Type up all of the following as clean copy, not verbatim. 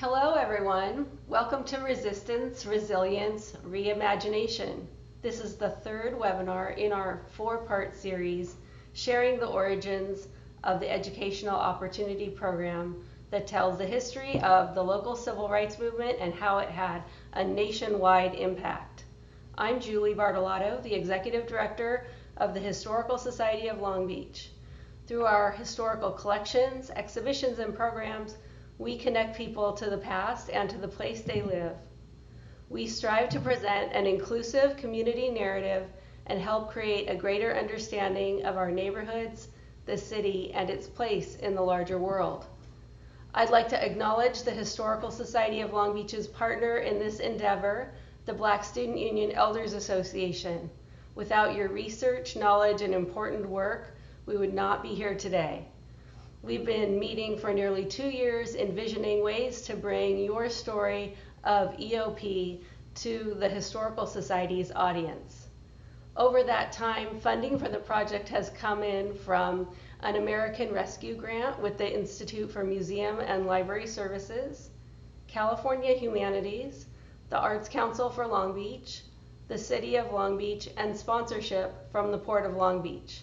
Hello, everyone. Welcome to Resistance, Resilience, Reimagination. This is the third webinar in our four-part series sharing the origins of the Educational Opportunity Program that tells the history of the local civil rights movement and how it had a nationwide impact. I'm Julie Bartolotto, the Executive Director of the Historical Society of Long Beach. Through our historical collections, exhibitions, and programs, we connect people to the past and to the place they live. We strive to present an inclusive community narrative and help create a greater understanding of our neighborhoods, the city, and its place in the larger world. I'd like to acknowledge the Historical Society of Long Beach's partner in this endeavor, the Black Student Union Elders Association. Without your research, knowledge, and important work, we would not be here today. We've been meeting for nearly 2 years, envisioning ways to bring your story of EOP to the Historical Society's audience. Over that time, funding for the project has come in from an American Rescue Grant with the Institute for Museum and Library Services, California Humanities, the Arts Council for Long Beach, the City of Long Beach, and sponsorship from the Port of Long Beach.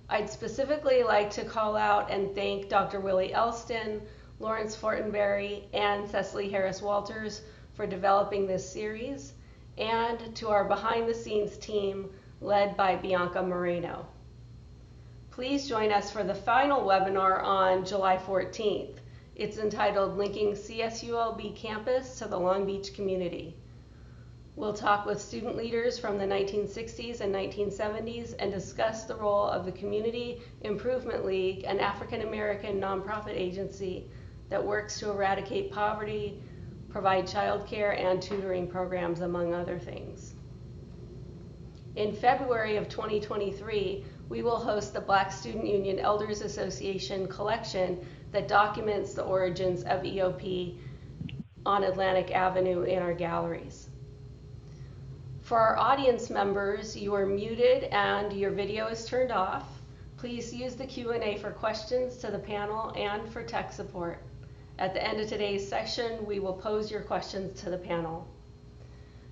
I'd specifically like to call out and thank Dr. Willie Elston, Lawrence Fortenberry, and Cecily Harris Walters for developing this series, and to our behind-the-scenes team led by Bianca Moreno. Please join us for the final webinar on July 14th. It's entitled Linking CSULB Campus to the Long Beach Community. We'll talk with student leaders from the 1960s and 1970s and discuss the role of the Community Improvement League, an African-American nonprofit agency that works to eradicate poverty, provide childcare and tutoring programs, among other things. In February of 2023, we will host the Black Student Union Elders Association collection that documents the origins of EOP on Atlantic Avenue in our galleries. For our audience members, you are muted and your video is turned off. Please use the Q&A for questions to the panel and for tech support. At the end of today's session, we will pose your questions to the panel.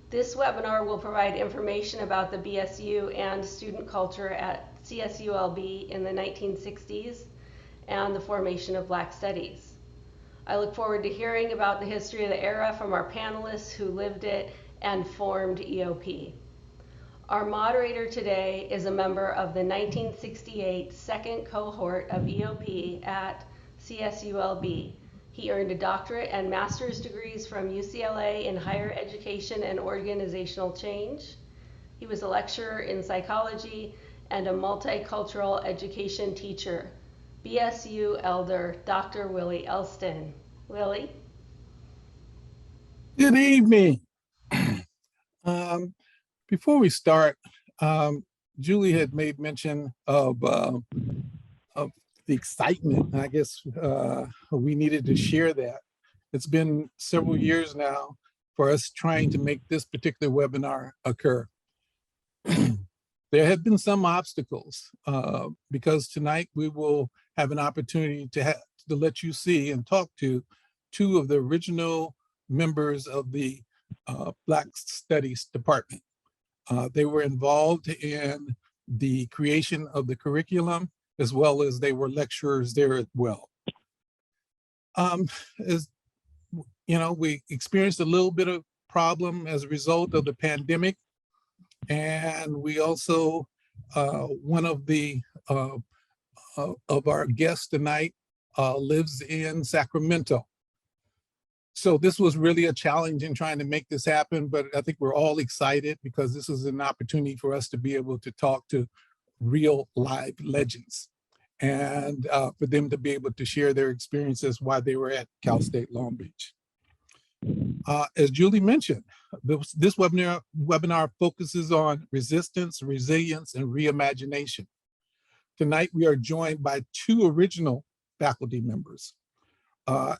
This webinar will provide information about the BSU and student culture at CSULB in the 1960s and the formation of Black Studies. I look forward to hearing about the history of the era from our panelists who lived it and formed EOP. Our moderator today is a member of the 1968 second cohort of EOP at CSULB. He earned a doctorate and master's degrees from UCLA in higher education and organizational change. He was a lecturer in psychology and a multicultural education teacher. BSU Elder Dr. Willie Elston. Willie? Good evening. Before we start, Julie had made mention of the excitement. I guess we needed to share that. It's been several years now for us trying to make this particular webinar occur. There have been some obstacles because tonight we will have an opportunity to let you see and talk to two of the original members of the Black Studies Department. They were involved in the creation of the curriculum, as well as they were lecturers there as well. As you know, we experienced a little bit of problem as a result of the pandemic, and we also one of our guests tonight lives in Sacramento. So this was really a challenge in trying to make this happen, but I think we're all excited because this is an opportunity for us to be able to talk to real live legends and for them to be able to share their experiences while they were at Cal State Long Beach. As Julie mentioned, this webinar focuses on resistance, resilience, and reimagination. Tonight, we are joined by two original faculty members.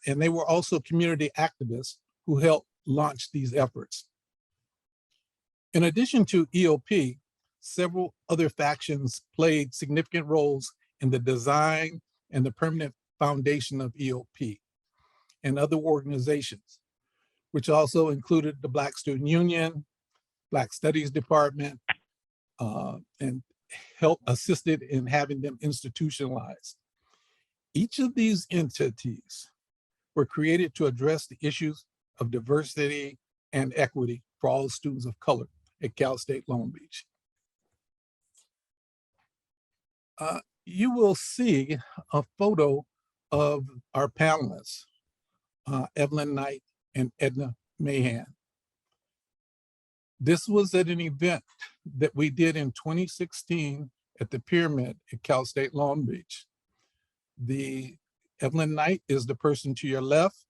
And they were also community activists who helped launch these efforts. In addition to EOP, several other factions played significant roles in the design and the permanent foundation of EOP. and other organizations, which also included the Black Student Union, Black Studies Department, and assisted in having them institutionalized. Each of these entities were created to address the issues of diversity and equity for all students of color at Cal State Long Beach. You will see a photo of our panelists, Evelyn Knight and Edna Mayhand. This was at an event that we did in 2016 at the Pyramid at Cal State Long Beach. Evelyn Knight is the person to your left.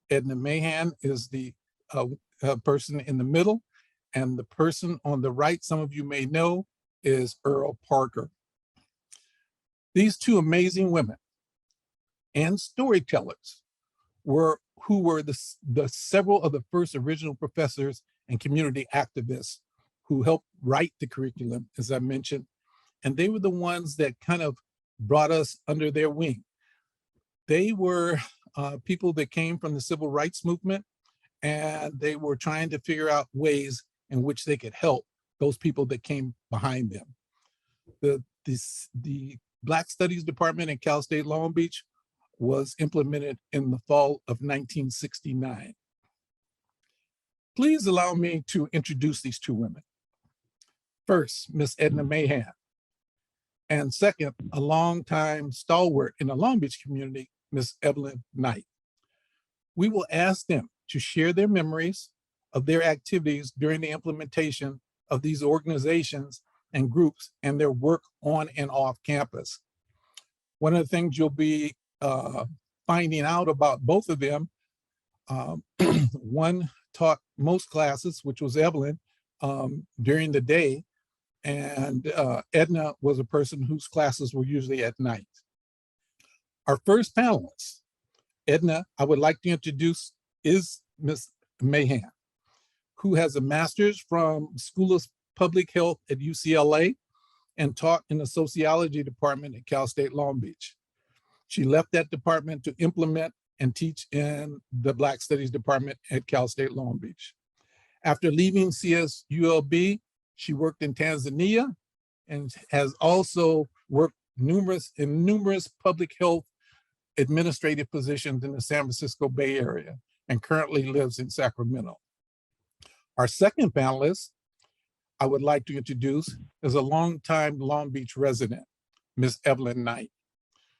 Edna Mayhand is the person in the middle. And the person on the right, some of you may know, is Earl Parker. These two amazing women and storytellers were the several of the first original professors and community activists who helped write the curriculum, as I mentioned. And they were the ones that kind of brought us under their wing. They were people that came from the civil rights movement, and they were trying to figure out ways in which they could help those people that came behind them. The Black Studies Department at Cal State Long Beach was implemented in the fall of 1969. Please allow me to introduce these two women. First, Miss Edna Mayhand, and second, a longtime stalwart in the Long Beach community, Miss Evelyn Knight. We will ask them to share their memories of their activities during the implementation of these organizations and groups and their work on and off campus. One of the things you'll be finding out about both of them, one taught most classes, which was Evelyn, during the day, and Edna was a person whose classes were usually at night. Our first panelist, Edna, I would like to introduce, is Ms. Mayhand, who has a master's from School of Public Health at UCLA and taught in the sociology department at Cal State Long Beach. She left that department to implement and teach in the Black Studies department at Cal State Long Beach. After leaving CSULB, she worked in Tanzania and has also worked in numerous public health administrative positions in the San Francisco Bay Area and currently lives in Sacramento. Our second panelist I would like to introduce is a longtime Long Beach resident, Ms. Evelyn Knight.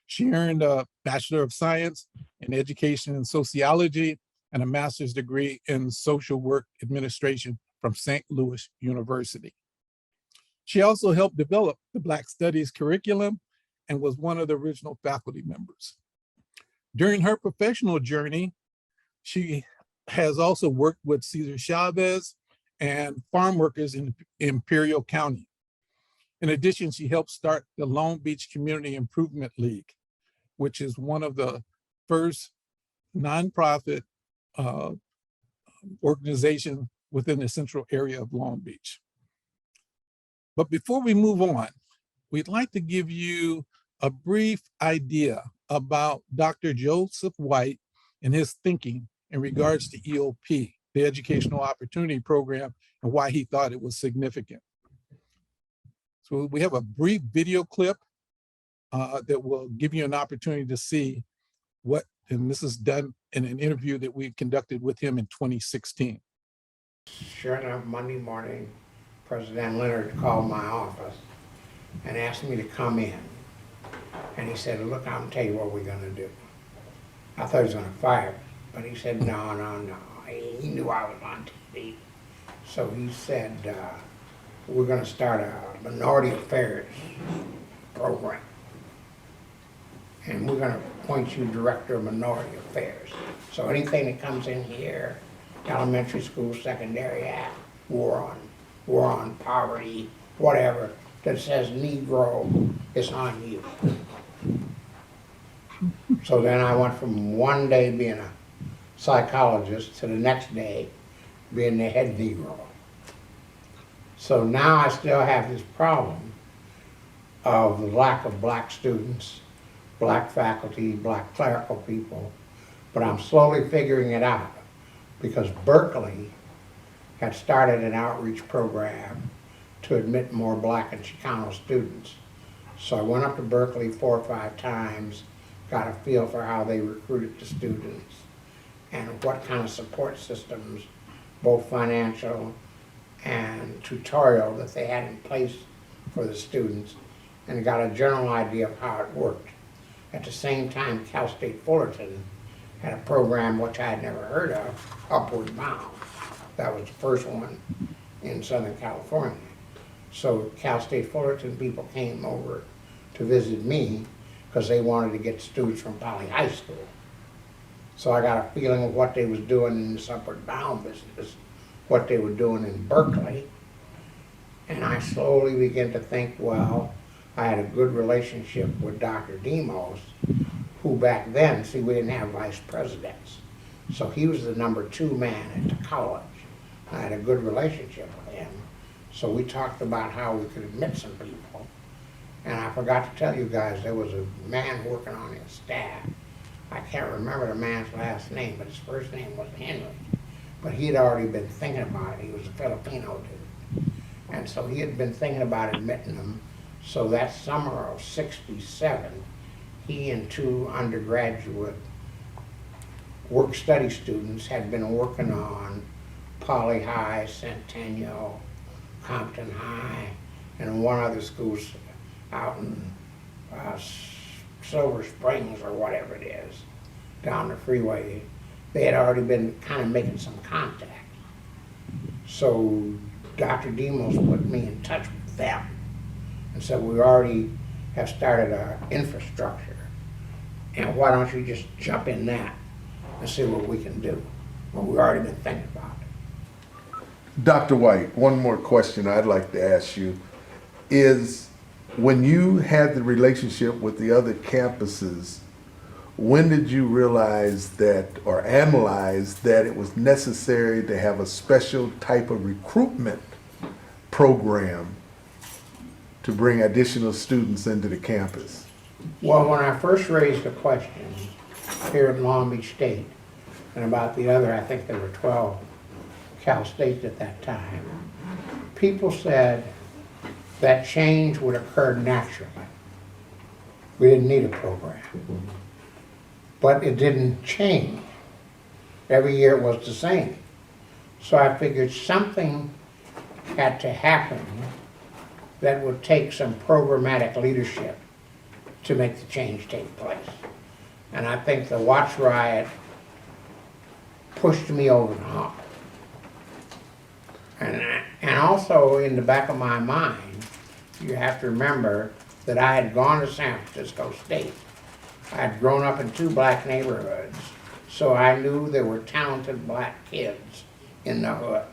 She earned a Bachelor of Science in Education and Sociology and a master's degree in Social Work Administration from St. Louis University. She also helped develop the Black Studies curriculum and was one of the original faculty members. During her professional journey, she has also worked with Cesar Chavez and farm workers in Imperial County. In addition, she helped start the Long Beach Community Improvement League, which is one of the first nonprofit organizations within the central area of Long Beach. But before we move on, we'd like to give you a brief idea about Dr. Joseph White and his thinking in regards to EOP, the Educational Opportunity Program, and why he thought it was significant. So we have a brief video clip that will give you an opportunity to see what, and this is done in an interview that we conducted with him in 2016. Sure enough, Monday morning, President Leonard called my office and asked me to come in. And he said, look, I'm gonna tell you what we're gonna do. I thought he was gonna fire me, but he said, no. He knew I was on TV. So he said, we're gonna start a minority affairs program. And we're gonna appoint you director of minority affairs. So anything that comes in here, elementary school, secondary act, war on poverty, whatever, that says Negro, it's on you. So then I went from one day being a psychologist to the next day being the head Negro. So now I still have this problem of the lack of black students, black faculty, black clerical people, but I'm slowly figuring it out because Berkeley had started an outreach program to admit more Black and Chicano students. So I went up to Berkeley 4 or 5 times, got a feel for how they recruited the students and what kind of support systems, both financial and tutorial, that they had in place for the students, and got a general idea of how it worked. At the same time, Cal State Fullerton had a program which I had never heard of, Upward Bound. That was the first one in Southern California. So Cal State Fullerton people came over to visit me because they wanted to get students from Poly High School. So I got a feeling of what they was doing in this Upward Bound business, what they were doing in Berkeley. And I slowly began to think, well, I had a good relationship with Dr. Demos, who back then, see, we didn't have vice presidents. So he was the #2 man at the college. I had a good relationship with him. So we talked about how we could admit some people. And I forgot to tell you guys, there was a man working on his staff. I can't remember the man's last name, but his first name was Henry. But he had already been thinking about it. He was a Filipino dude. And so he had been thinking about admitting them. So that summer of '67, he and 2 undergraduate work-study students had been working on Poly High, Centennial, Compton High, and one other school out in Silver Springs or whatever it is, down the freeway. They had already been kind of making some contact. So Dr. Demos put me in touch with them and said, we already have started our infrastructure, and why don't you just jump in that and see what we can do? Well, we've already been thinking about it. Dr. White, one more question I'd like to ask you is, when you had the relationship with the other campuses, when did you realize that, or analyze that it was necessary to have a special type of recruitment program to bring additional students into the campus? Well, when I first raised the question here at Long Beach State, and about the other, I think there were 12 Cal States at that time, people said that change would occur naturally. We didn't need a program. But it didn't change. Every year it was the same. So I figured something had to happen that would take some programmatic leadership to make the change take place. And I think the Watts riot pushed me over the hump. And also in the back of my mind, you have to remember that I had gone to San Francisco State. I had grown up in 2 Black neighborhoods, so I knew there were talented Black kids in the hood.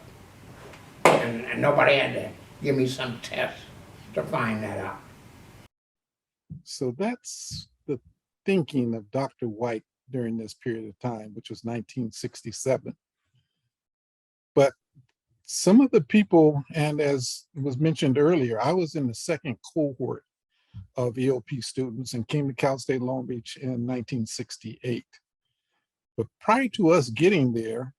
And nobody had to give me some test to find that out. So that's the thinking of Dr. White during this period of time, which was 1967. But some of the people, and as was mentioned earlier, I was in the 2nd cohort of EOP students and came to Cal State Long Beach in 1968. But prior to us getting there,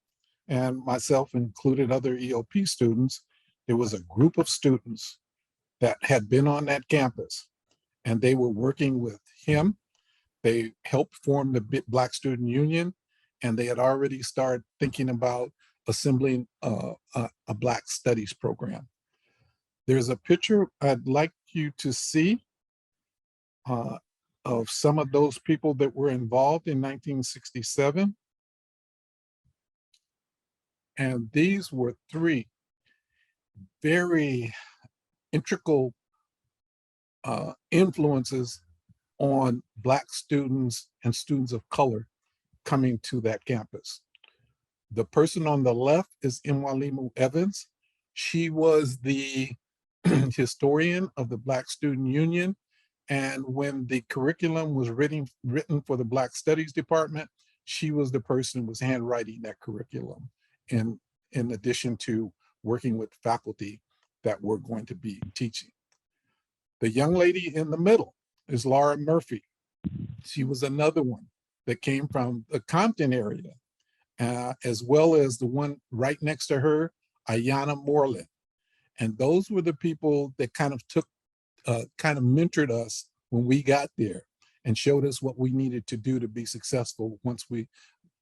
and myself included other EOP students, there was a group of students that had been on that campus, and they were working with him. They helped form the Black Student Union, and they had already started thinking about assembling a Black Studies program. There's a picture I'd like you to see of some of those people that were involved in 1967. And these were 3 very integral influences on Black students and students of color coming to that campus. The person on the left is Mwalimu Evans. She was the historian of the Black Student Union. And when the curriculum was written for the Black Studies Department, she was the person who was handwriting that curriculum, in addition to working with faculty that were going to be teaching. The young lady in the middle is Laura Murphy. She was another one that came from the Compton area, as well as the one right next to her, Ayanna Moreland. And those were the people that kind of mentored us when we got there and showed us what we needed to do to be successful once we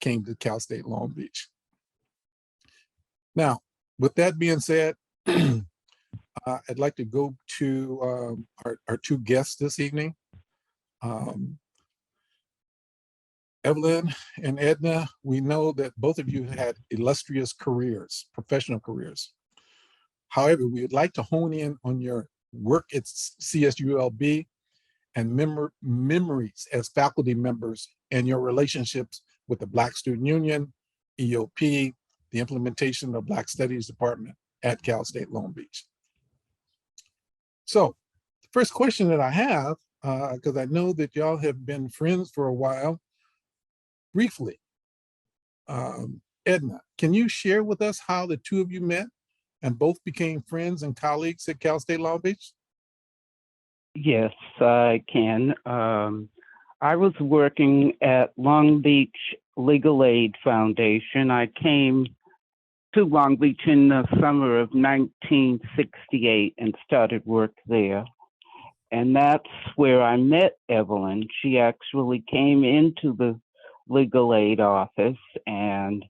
came to Cal State Long Beach. Now, with that being said, I'd like to go to our two guests this evening. Evelyn and Edna, we know that both of you had illustrious careers, professional careers. However, we would like to hone in on your work at CSULB and memories as faculty members and your relationships with the Black Student Union, EOP, the implementation of Black Studies Department at Cal State Long Beach. So the first question that I have, because I know that y'all have been friends for a while, briefly, Edna, can you share with us how the two of you met and both became friends and colleagues at Cal State Long Beach? Yes, I can. I was working at Long Beach Legal Aid Foundation. I came to Long Beach in the summer of 1968 and started work there. And that's where I met Evelyn. She actually came into the legal aid office and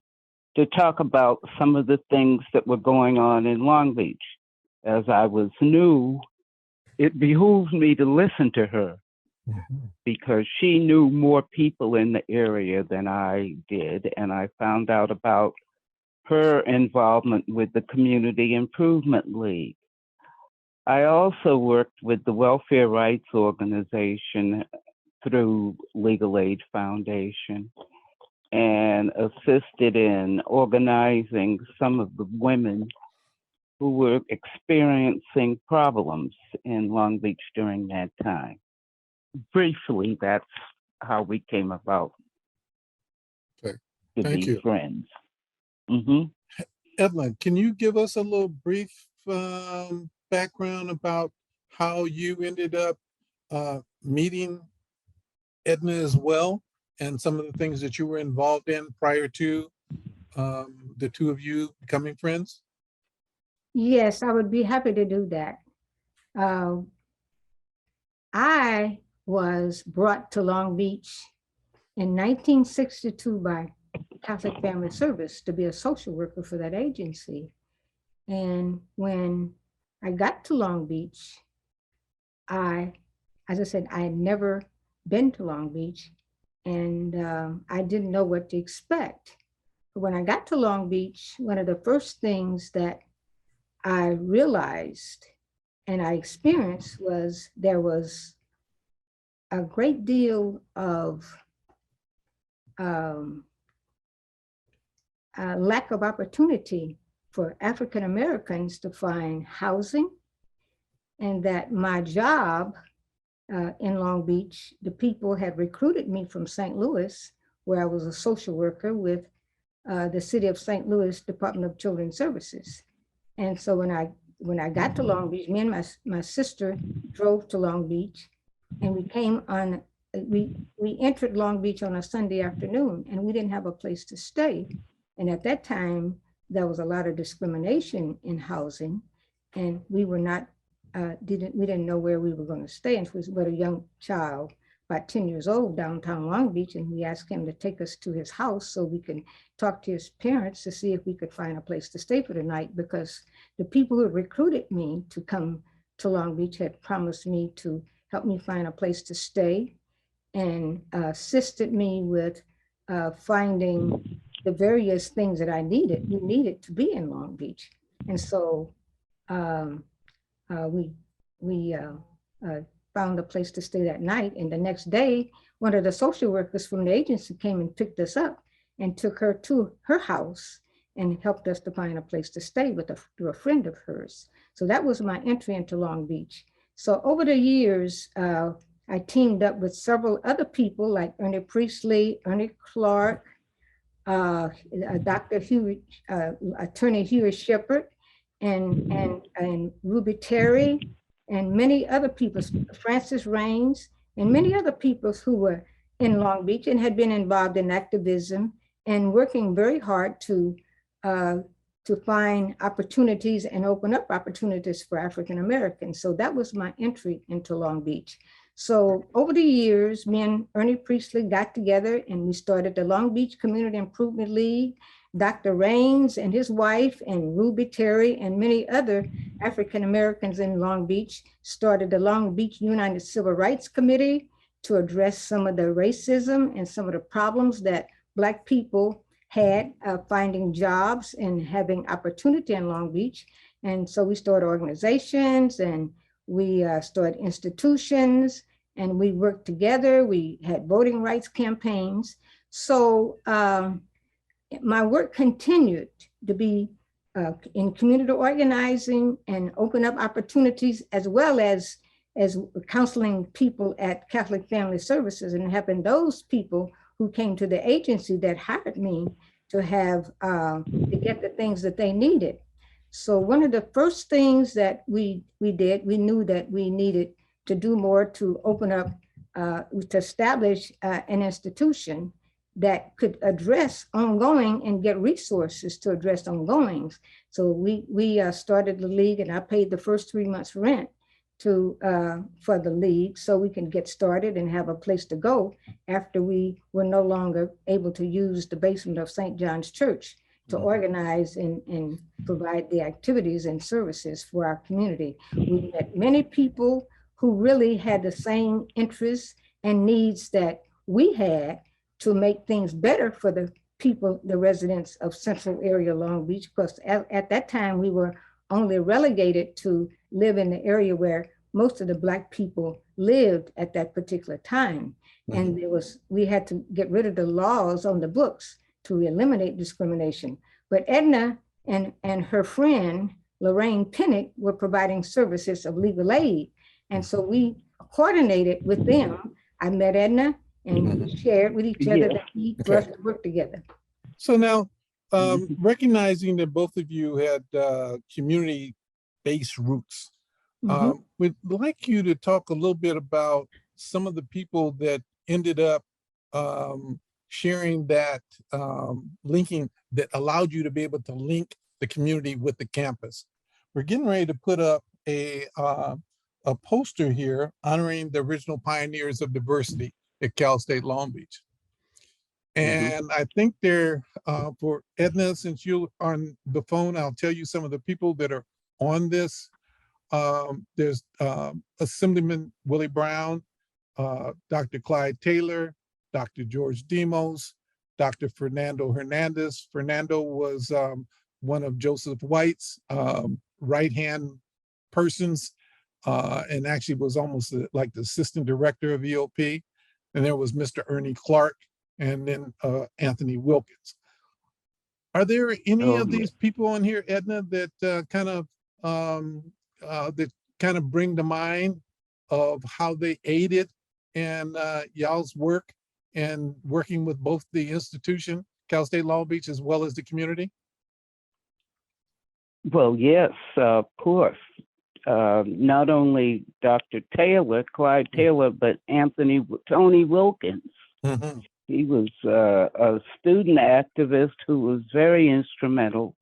to talk about some of the things that were going on in Long Beach. As I was new, it behooved me to listen to her because she knew more people in the area than I did. And I found out about her involvement with the Community Improvement League. I also worked with the Welfare Rights Organization through Legal Aid Foundation and assisted in organizing some of the women who were experiencing problems in Long Beach during that time. Briefly, that's how we came about Okay. to Thank be you. friends. Evelyn, can you give us a little brief background about how you ended up meeting Edna as well, and some of the things that you were involved in prior to the two of you becoming friends? Yes, I would be happy to do that. I was brought to Long Beach in 1962 by Catholic Family Service to be a social worker for that agency. And when I got to Long Beach, as I said, I had never been to Long Beach and I didn't know what to expect. But when I got to Long Beach, one of the first things that I realized and I experienced was there was a great deal of lack of opportunity for African Americans to find housing, and that my job in Long Beach, the people had recruited me from St. Louis, where I was a social worker with the City of St. Louis Department of Children's Services. And so when I got to Long Beach, me and my sister drove to Long Beach, and we entered Long Beach on a Sunday afternoon, and we didn't have a place to stay. And at that time, there was a lot of discrimination in housing, and we were not, we didn't know where we were going to stay. And we were a young child, about 10 years old, downtown Long Beach, and we asked him to take us to his house so we can talk to his parents to see if we could find a place to stay for the night, because the people who recruited me to come to Long Beach had promised me to help me find a place to stay and assisted me with finding the various things that we needed to be in Long Beach. And so we found a place to stay that night. And the next day, one of the social workers from the agency came and picked us up and took her to her house and helped us to find a place to stay through a friend of hers. So that was my entry into Long Beach. So over the years, I teamed up with several other people like Ernie Priestley, Ernie Clark, Dr. Huey, Attorney Huey Shepard, and Ruby Terry, and many other people, Francis Raines, and many other people who were in Long Beach and had been involved in activism and working very hard to find opportunities and open up opportunities for African Americans. So that was my entry into Long Beach. So over the years, me and Ernie Priestley got together and we started the Long Beach Community Improvement League. Dr. Raines and his wife and Ruby Terry and many other African Americans in Long Beach started the Long Beach United Civil Rights Committee to address some of the racism and some of the problems that Black people had finding jobs and having opportunity in Long Beach. And so we started organizations and we started institutions and we worked together. We had voting rights campaigns. So my work continued to be in community organizing and open up opportunities, as well as counseling people at Catholic Family Services and helping those people who came to the agency that hired me to have to get the things that they needed. So one of the first things that we did, we knew that we needed to do more to open up, to establish an institution that could address ongoing and get resources to address ongoings. So we started the league, and I paid the first 3 months rent for the league so we can get started and have a place to go after we were no longer able to use the basement of St. John's Church to organize and provide the activities and services for our community. We met many people who really had the same interests and needs that we had to make things better for the people, the residents of Central Area Long Beach, because at that time we were only relegated to live in the area where most of the Black people lived at that particular time. And we had to get rid of the laws on the books to eliminate discrimination. But Edna and her friend, Lorraine Pinnock, were providing services of legal aid. And so we coordinated with them. I met Edna and we shared with each other the need for us to work together. So now, recognizing that both of you had community-based roots, we'd like you to talk a little bit about some of the people that ended up sharing that linking that allowed you to be able to link the community with the campus. We're getting ready to put up a poster here honoring the original pioneers of diversity at Cal State Long Beach. And I think they're, for Edna, since you're on the phone, I'll tell you some of the people that are on this. There's Assemblyman Willie Brown, Dr. Clyde Taylor, Dr. George Demos, Dr. Fernando Hernandez. Fernando was one of Joseph White's right-hand persons, and actually was almost like the assistant director of EOP. And there was Mr. Ernie Clark, and then Anthony Wilkins. Are there any of these people on here, Edna, that kind of bring to mind of how they aided in y'all's work and working with both the institution, Cal State Long Beach, as well as the community? Well, yes, of course. Not only Dr. Taylor, Clyde Taylor, but Tony Wilkins. He was a student activist who was very instrumental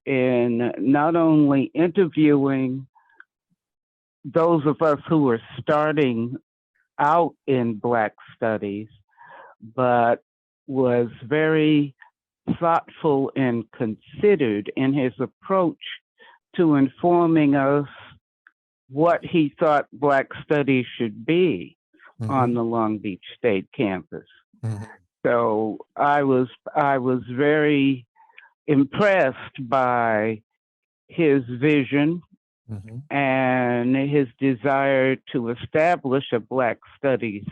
in not only interviewing those of us who were starting out in Black studies, but was very thoughtful and considered in his approach to informing us what he thought Black studies should be on the Long Beach State campus. So I was very impressed by his vision and his desire to establish a Black studies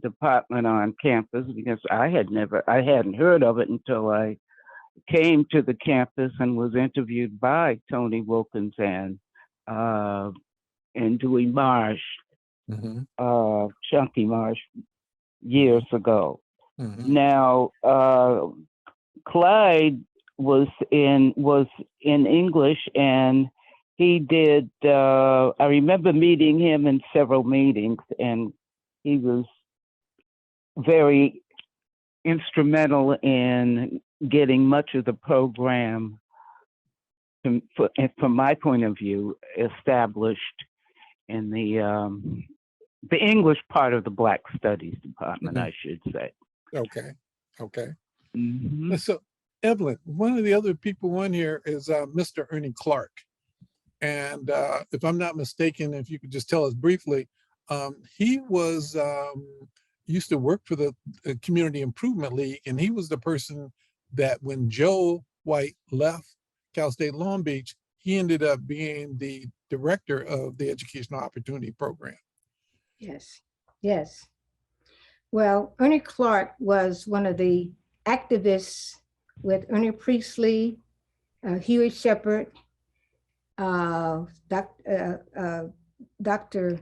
department on campus, because I hadn't heard of it until I came to the campus and was interviewed by Tony Wilkins and Dewey Marsh, Chunky Marsh, years ago. Now, Clyde was in English, and he did. I remember meeting him in several meetings, and he was very instrumental in getting much of the program, from my point of view, established in the English part of the Black Studies Department, I should say. Okay, okay. Mhm. So, Evelyn, one of the other people on here is Mr. Ernie Clark. And if I'm not mistaken, if you could just tell us briefly, he was used to work for the Community Improvement League, and he was the person that when Joe White left Cal State Long Beach, he ended up being the director of the Educational Opportunity Program. Yes, yes. Well, Ernie Clark was one of the activists with Ernie Priestley, Huey Shepard, Dr.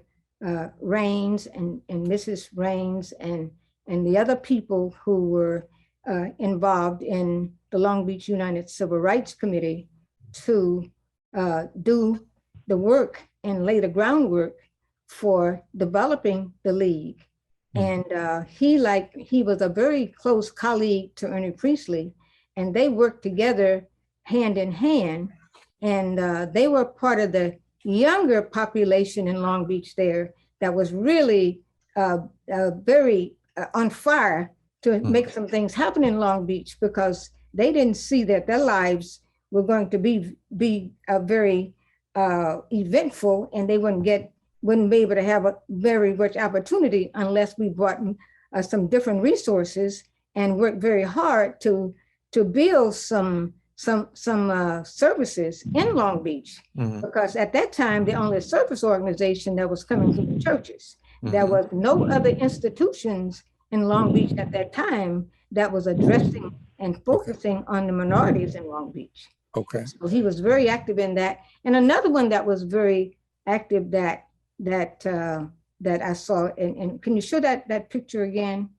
Raines and Mrs. Raines and the other people who were involved in the Long Beach United Civil Rights Committee to do the work and lay the groundwork for developing the league. And he was a very close colleague to Ernie Priestley, and they worked together hand in hand. And they were part of the younger population in Long Beach there that was really very on fire to make some things happen in Long Beach, because they didn't see that their lives were going to be very eventful, and they wouldn't be able to have a very much opportunity unless we brought some different resources and worked very hard to build some services in Long Beach, because at that time, the only service organization that was coming from the churches. There was no other institutions in Long Beach at that time that was addressing and focusing on the minorities in Long Beach. Okay. So he was very active in that. And another one that was very active that I saw, and can you show that picture again?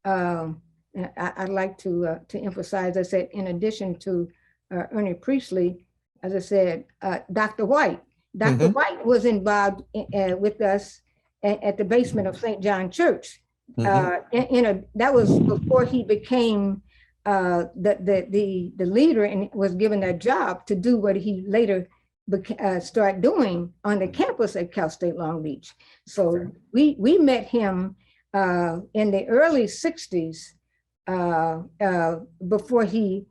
I'd like to emphasize, I said, in addition to Ernie Priestley, as I said, Dr. White. Dr. White was involved with us at the basement of St. John Church. That was before he became the leader and was given that job to do what he later started doing on the campus at Cal State Long Beach. So we met him in the early 60s before he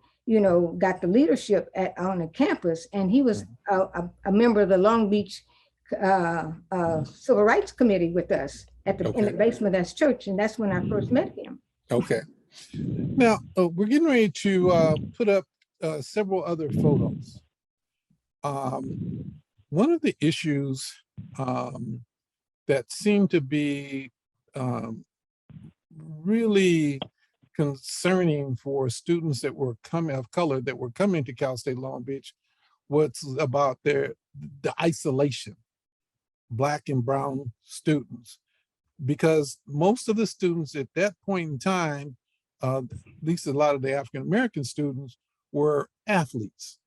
got the leadership on the campus, and he was a member of the Long Beach Civil Rights Committee with us in the basement of that church, and that's when I first met him. Okay. Now, we're getting ready to put up several other photos. One of the issues that seemed to be really concerning for students that were of color that were coming to Cal State Long Beach was about the isolation, Black and brown students, because most of the students at that point in time, at least a lot of the African American students, were athletes.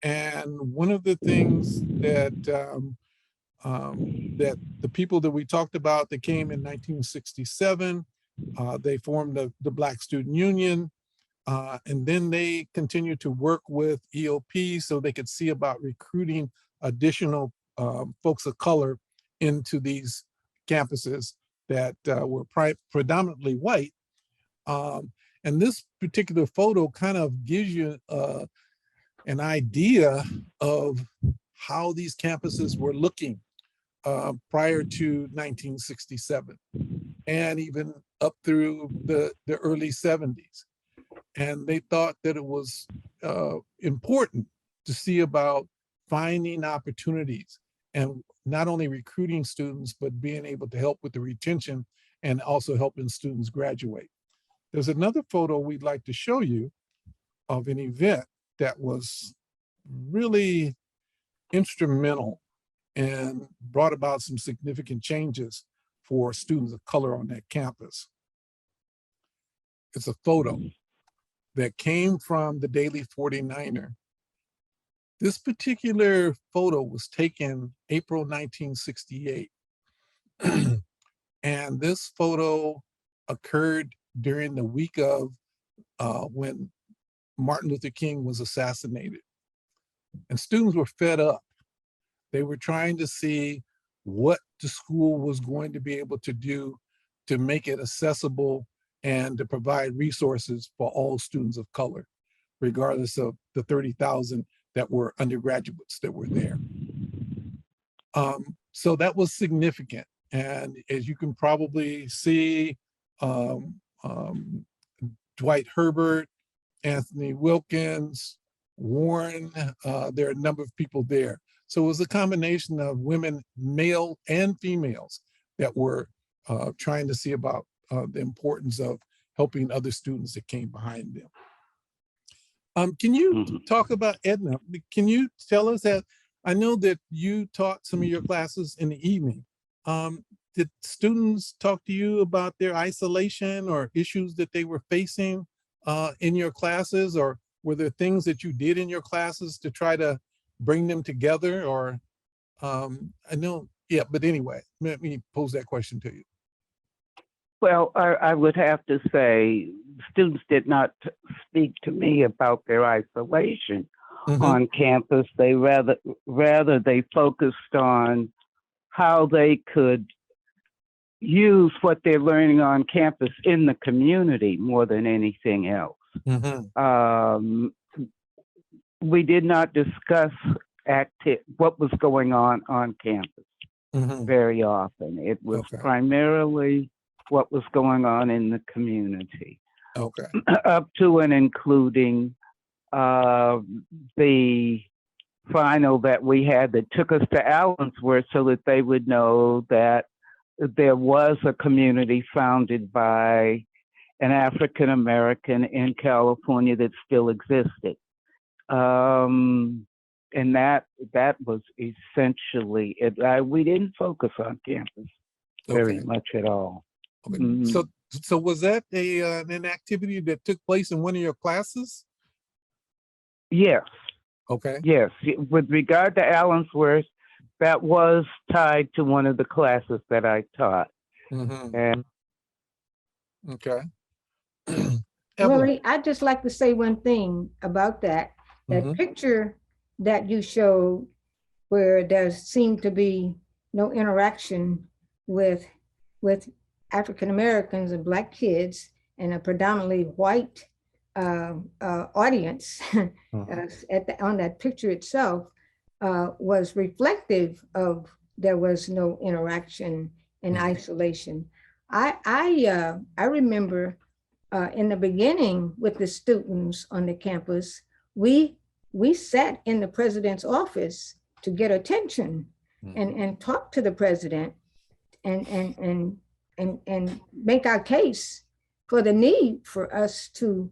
And one of the things that that the people that we talked about that came in 1967, they formed the Black Student Union, and then they continued to work with EOP so they could see about recruiting additional folks of color into these campuses that were predominantly white. And this particular photo kind of gives you an idea of how these campuses were looking prior to 1967 and even up through the early 70s. And they thought that it was important to see about finding opportunities and not only recruiting students, but being able to help with the retention and also helping students graduate. There's another photo we'd like to show you of an event that was really instrumental and brought about some significant changes for students of color on that campus. It's a photo that came from the Daily 49er. This particular photo was taken April 1968. And this photo occurred during the week of when Martin Luther King was assassinated. And students were fed up. They were trying to see what the school was going to be able to do to make it accessible and to provide resources for all students of color, regardless of the 30,000 that were undergraduates that were there. So that was significant. And as you can probably see, Dwight Herbert, Anthony Wilkins, Warren, there are a number of people there. So it was a combination of women, male and females, that were trying to see about the importance of helping other students that came behind them. Can you talk about Edna? Can you tell us that, I know that you taught some of your classes in the evening. Did students talk to you about their isolation or issues that they were facing in your classes, or were there things that you did in your classes to try to bring them together? Or I know, yeah, but anyway, let me pose that question to you. Well, I would have to say students did not speak to me about their isolation on campus. They rather they focused on how they could use what they're learning on campus in the community more than anything else. We did not discuss what was going on campus very often. It was primarily what was going on in the community, up to and including the final that we had that took us to Allensworth so that they would know that there was a community founded by an African American in California that still existed. And that was essentially it. We didn't focus on campus very much at all. So was that an activity that took place in one of your classes? Yes. Okay. Yes. With regard to Allensworth, that was tied to one of the classes that I taught. And okay. Willie, I'd just like to say one thing about that. That picture that you showed where there seemed to be no interaction with African Americans and Black kids and a predominantly white audience on that picture itself was reflective of there was no interaction and isolation. I remember in the beginning with the students on the campus, we sat in the president's office to get attention and talk to the president and make our case for the need for us to,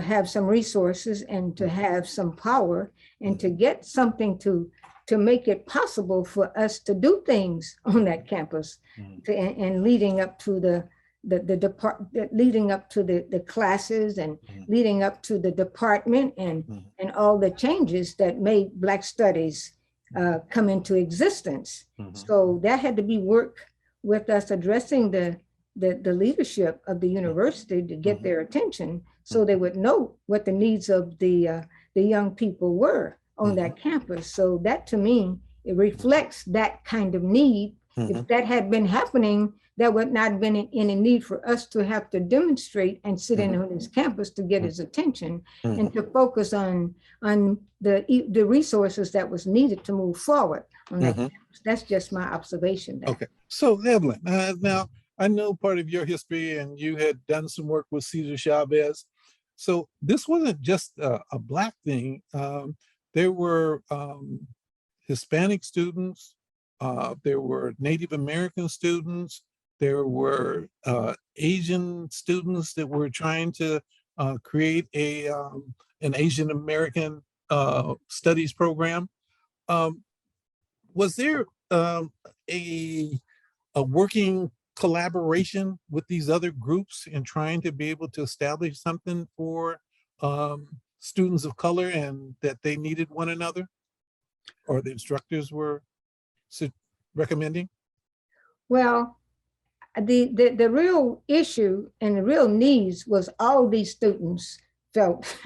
have some resources and to have some power and to get something to make it possible for us to do things on that campus and leading up to the classes and leading up to the department and all the changes that made Black studies come into existence. So that had to be work with us addressing the leadership of the university to get their attention so they would know what the needs of the young people were on that campus. So that, to me, it reflects that kind of need. If that had been happening, there would not have been any need for us to have to demonstrate and sit in on his campus to get his attention and to focus on the resources that was needed to move forward on that campus. That's just my observation there. Okay, so Evelyn, now I know part of your history and you had done some work with Cesar Chavez. So this wasn't just a Black thing. There were Hispanic students, there were Native American students, there were Asian students that were trying to create an Asian American studies program. Was there a working collaboration with these other groups in trying to be able to establish something for students of color and that they needed one another, or the instructors were recommending? Well, the real issue and the real needs was all these students felt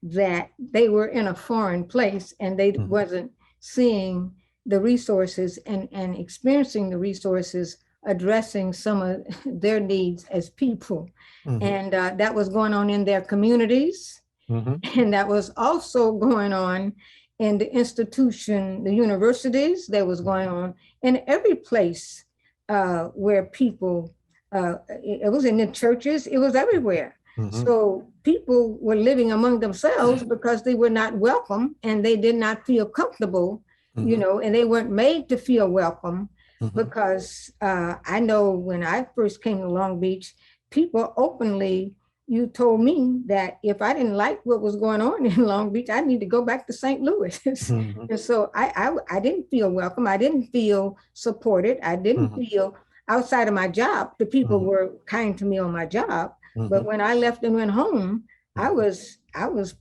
that they were in a foreign place and they wasn't seeing the resources and experiencing the resources addressing some of their needs as people. And that was going on in their communities. And that was also going on in the institution, the universities, that was going on in every place where people, it was in the churches, it was everywhere. So people were living among themselves because they were not welcome and they did not feel comfortable, you know, and they weren't made to feel welcome because I know when I first came to Long Beach, people openly, you told me that if I didn't like what was going on in Long Beach, I need to go back to St. Louis. And so I didn't feel welcome. I didn't feel supported. I didn't feel outside of my job. The people were kind to me on my job. But when I left and went home, I was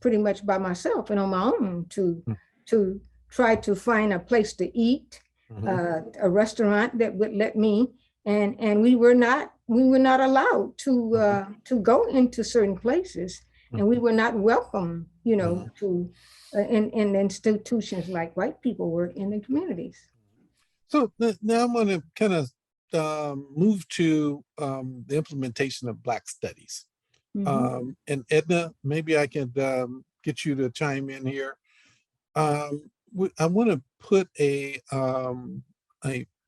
pretty much by myself and on my own to try to find a place to eat, a restaurant that would let me, and we were not allowed to go into certain places, and we were not welcome, you know, to in institutions like white people were in the communities. So now I'm going to kind of move to the implementation of Black studies. And Edna, maybe I can get you to chime in here. I want to put a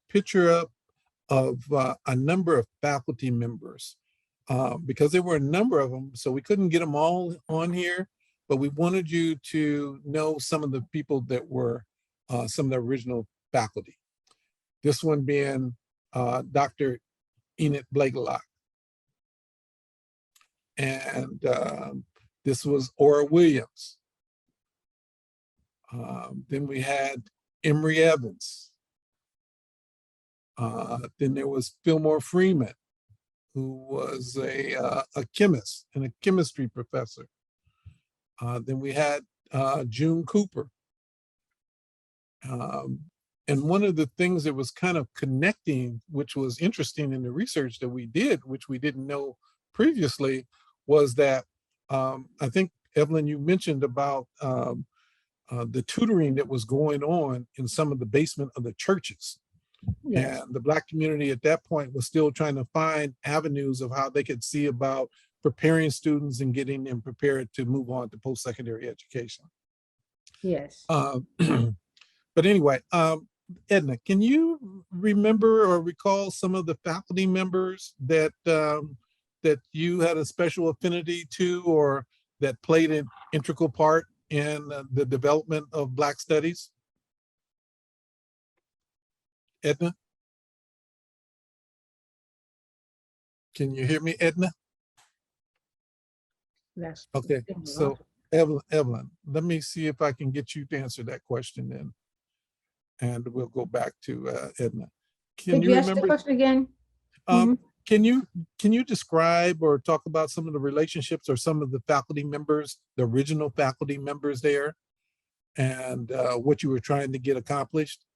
picture up of a number of faculty members because there were a number of them, so we couldn't get them all on here, but we wanted you to know some of the people that were some of the original faculty. This one being Dr. Enid Blakelock. And this was Ora Williams. Then we had Emory Evans. Then there was Fillmore Freeman, who was a chemist and a chemistry professor. Then we had June Cooper. And one of the things that was kind of connecting, which was interesting in the research that we did, which we didn't know previously, was that I think, Evelyn, you mentioned about the tutoring that was going on in some of the basement of the churches. Yes. And the Black community at that point was still trying to find avenues of how they could see about preparing students and getting them prepared to move on to post-secondary education. Yes. But anyway, Edna, can you remember or recall some of the faculty members that that you had a special affinity to or that played an integral part in the development of Black studies? Edna? Can you hear me, Edna? Yes. Okay, so Evelyn, let me see if I can get you to answer that question then. And we'll go back to Edna. Can you ask the question again? Can you describe or talk about some of the relationships or some of the faculty members, the original faculty members there, and what you were trying to get accomplished?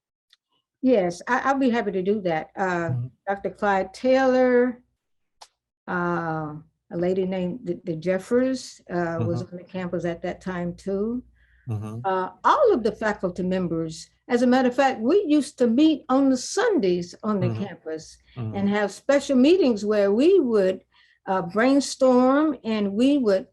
Yes, I'll be happy to do that. Dr. Clyde Taylor, a lady named the Jeffers was on the campus at that time too. All of the faculty members, as a matter of fact, we used to meet on the Sundays on the campus and have special meetings where we would brainstorm and we would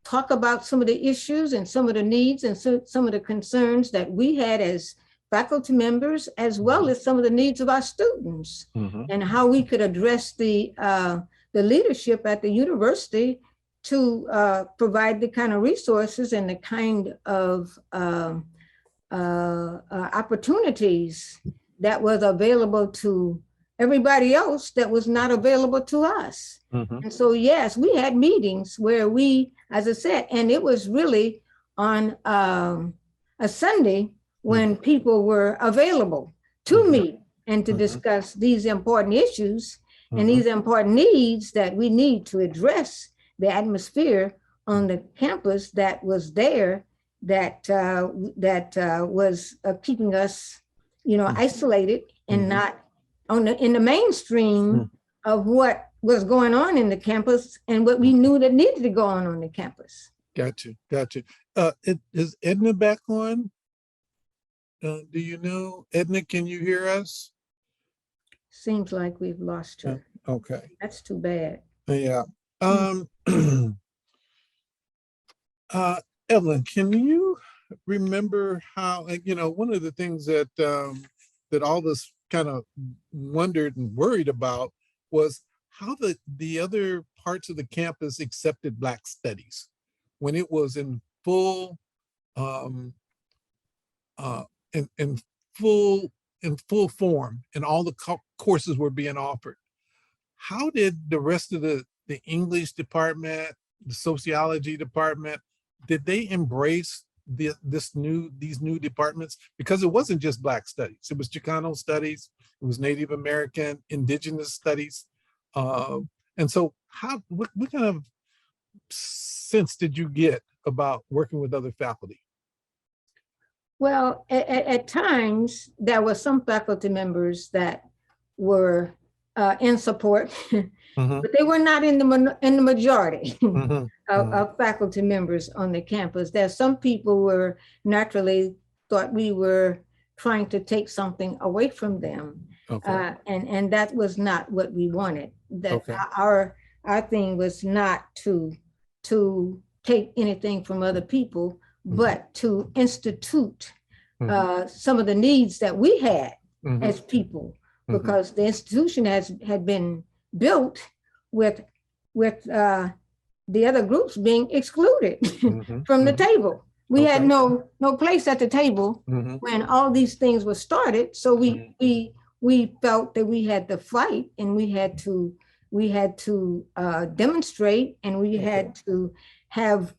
talk about some of the issues and some of the needs and some of the concerns that we had as faculty members, as well as some of the needs of our students and how we could address the leadership at the university to provide the kind of resources and the kind of opportunities that was available to everybody else that was not available to us. And so, yes, we had meetings where we, as I said, and it was really on a Sunday when people were available to meet and to discuss these important issues and these important needs that we need to address the atmosphere on the campus that was there that was keeping us, you know, isolated and not in the mainstream of what was going on in the campus and what we knew that needed to go on the campus. Gotcha. Is Edna back on? Do you know? Edna, can you hear us? Seems like we've lost her. Okay. That's too bad. Yeah. Evelyn, can you remember how, one of the things that that all of us kind of wondered and worried about was how the other parts of the campus accepted Black studies when it was in full in full form and all the courses were being offered. How did the rest of the English department, the sociology department, did they embrace these new departments? Because it wasn't just Black studies, it was Chicano studies, it was Native American, Indigenous studies. And so what kind of sense did you get about working with other faculty? Well, at times, there were some faculty members that were in support, but they were not in the majority of faculty members on the campus. There's some people were naturally thought we were trying to take something away from them. Okay. And that was not what we wanted. That okay. Our thing was not to take anything from other people, but to institute some of the needs that we had as people, because the institution had been built with the other groups being excluded from the table. We had no place at the table when all these things were started. So we felt that we had to fight, and we had to demonstrate, and we had to have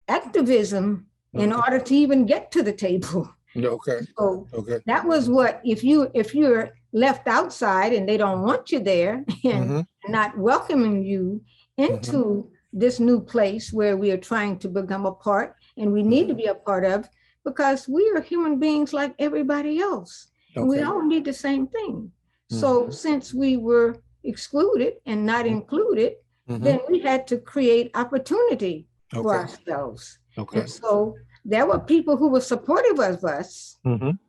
activism in order to even get to the table. Okay. So that was what, if you're left outside and they don't want you there and not welcoming you into this new place where we are trying to become a part, and we need to be a part of, because we are human beings like everybody else. And we all need the same thing. So since we were excluded and not included, then we had to create opportunity for ourselves. And so there were people who were supportive of us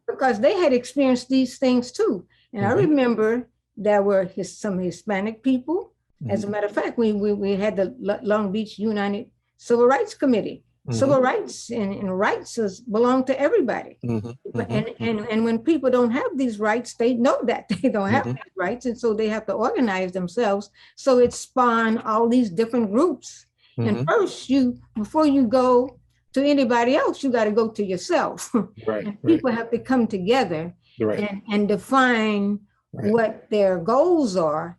because they had experienced these things too. And I remember there were some Hispanic people. As a matter of fact, we had the Long Beach United Civil Rights Committee. Civil rights and rights belong to everybody. And when people don't have these rights, they know that they don't have these rights. And so they have to organize themselves. So it spawned all these different groups. And first, before you go to anybody else, you got to go to yourself. And people have to come together and define what their goals are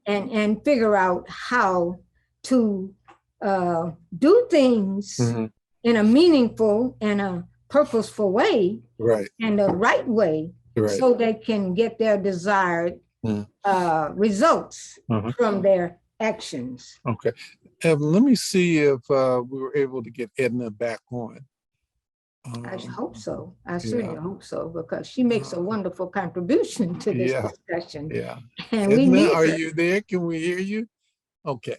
and figure out how to do things in a meaningful and a purposeful way, and the right way, so they can get their desired results from their actions. Okay. Evelyn, let me see if we were able to get Edna back on. I hope so. I certainly hope so, because she makes a wonderful contribution to this discussion. Yeah. And Edna, are you there? Can we hear you? Okay.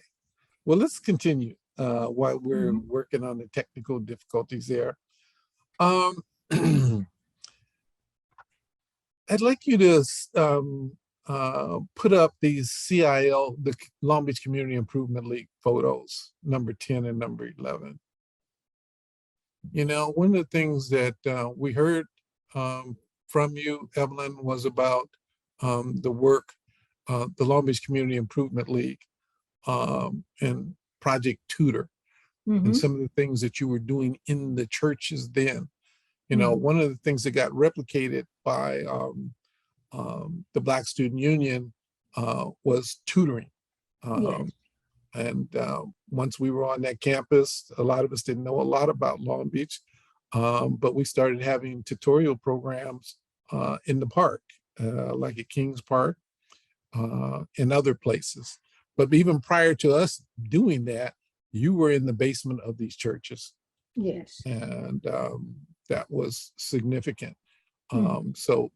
Well, let's continue while we're working on the technical difficulties there. I'd like you to put up these CIL, the Long Beach Community Improvement League photos, number 10 and number 11. You know, one of the things that we heard from you, Evelyn, was about the work, the Long Beach Community Improvement League and Project Tutor, and some of the things that you were doing in the churches then. You know, one of the things that got replicated by the Black Student Union was tutoring. And once we were on that campus, a lot of us didn't know a lot about Long Beach, but we started having tutorial programs in the park, like at Kings Park and other places. But even prior to us doing that, you were in the basement of these churches. Yes. And that was significant. So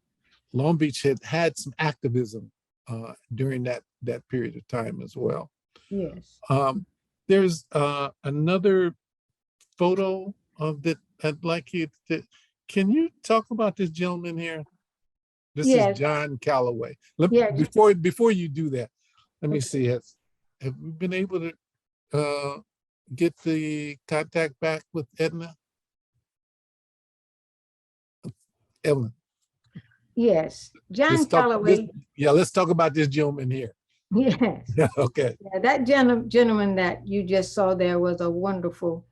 Long Beach had some activism during that period of time as well. Yes. There's another photo of that I'd like you to, can you talk about this gentleman here? This Yes. is John Calloway. Yes. Before you do that, let me see, have we been able to get the contact back with Edna? Evelyn. Yes. John Calloway. Let's talk about this gentleman here. Yes. Yeah, okay. Yeah, that gentleman that you just saw there was a wonderful,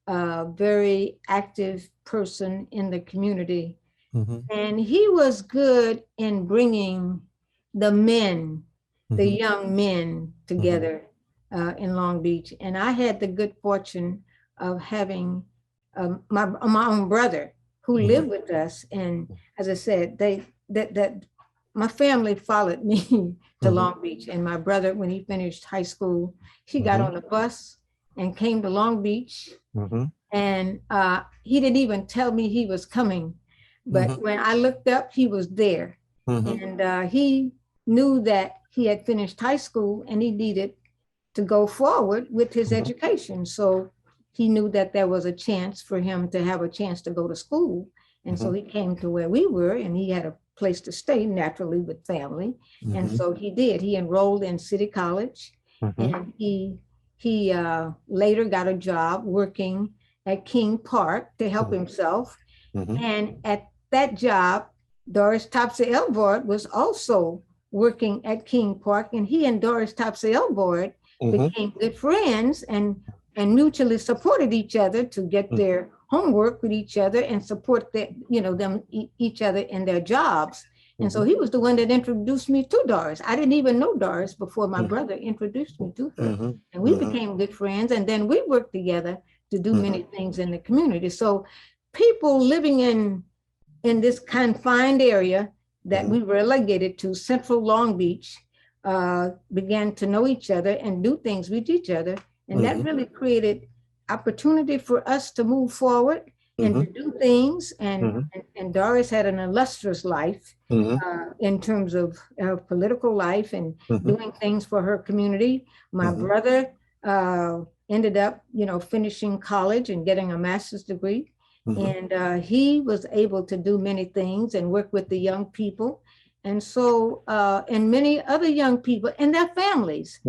very active person in the community. Mm-hmm. And he was good in bringing the men, the Mm-hmm. young men together in Long Beach. And I had the good fortune of having my own brother who Mm-hmm. lived with us. And as I said, my family followed me to Mm-hmm. Long Beach. And my brother, when he finished high school, he got Mm-hmm. on a bus and came to Long Beach. Mm-hmm. And he didn't even tell me he was coming. But Mm-hmm. when I looked up, he was there. Mm-hmm. And he knew that he had finished high school and he needed to go forward with his Mm-hmm. education. So he knew that there was a chance for him to have a chance to go to school. And so he came to where we were, and he had a place to stay naturally with family. Mm-hmm. And so he did. He enrolled in City College, Mm-hmm. and he later got a job working at King Park to help himself. Mm-hmm. And at that job, Doris Topsy Elbord was also working at King Park, and he and Doris Topsy Elbord became good friends and mutually supported each other to get their homework with each other and support each other in their jobs. And so he was the one that introduced me to Doris. I didn't even know Doris before my brother introduced me to her. And we became good friends. And then we worked together to do many things in the community. So people living in this confined area that we relegated to Central Long Beach began to know each other and do things with each other. And that really created opportunity for us to move forward and to do things. And Doris had an illustrious life in terms of political life and doing things for her community. My brother ended up, finishing college and getting a master's degree. And he was able to do many things and work with the young people. And so, and many other young people and their families.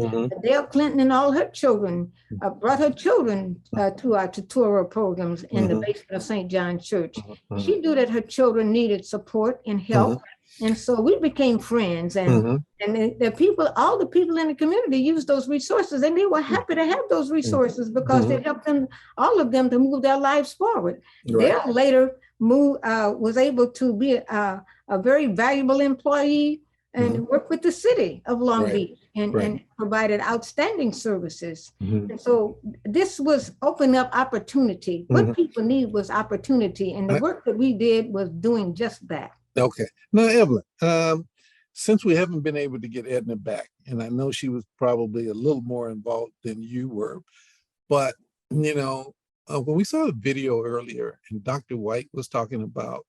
Dale Clinton and all her children brought her children to our tutorial programs in the basement of St. John Church. She knew that her children needed support and help. And so we became friends, and the people, all the people in the community used those resources, and they were happy to have those resources because they helped them, all of them, to move their lives forward. Dale later was able to be a very valuable employee and work with the city of Long Beach and provided outstanding services. And so this was opening up opportunity. What people need was opportunity, and the work that we did was doing just that. Okay. Now, Evelyn, since we haven't been able to get Edna back, and I know she was probably a little more involved than you were, but, when we saw the video earlier and Dr. White was talking about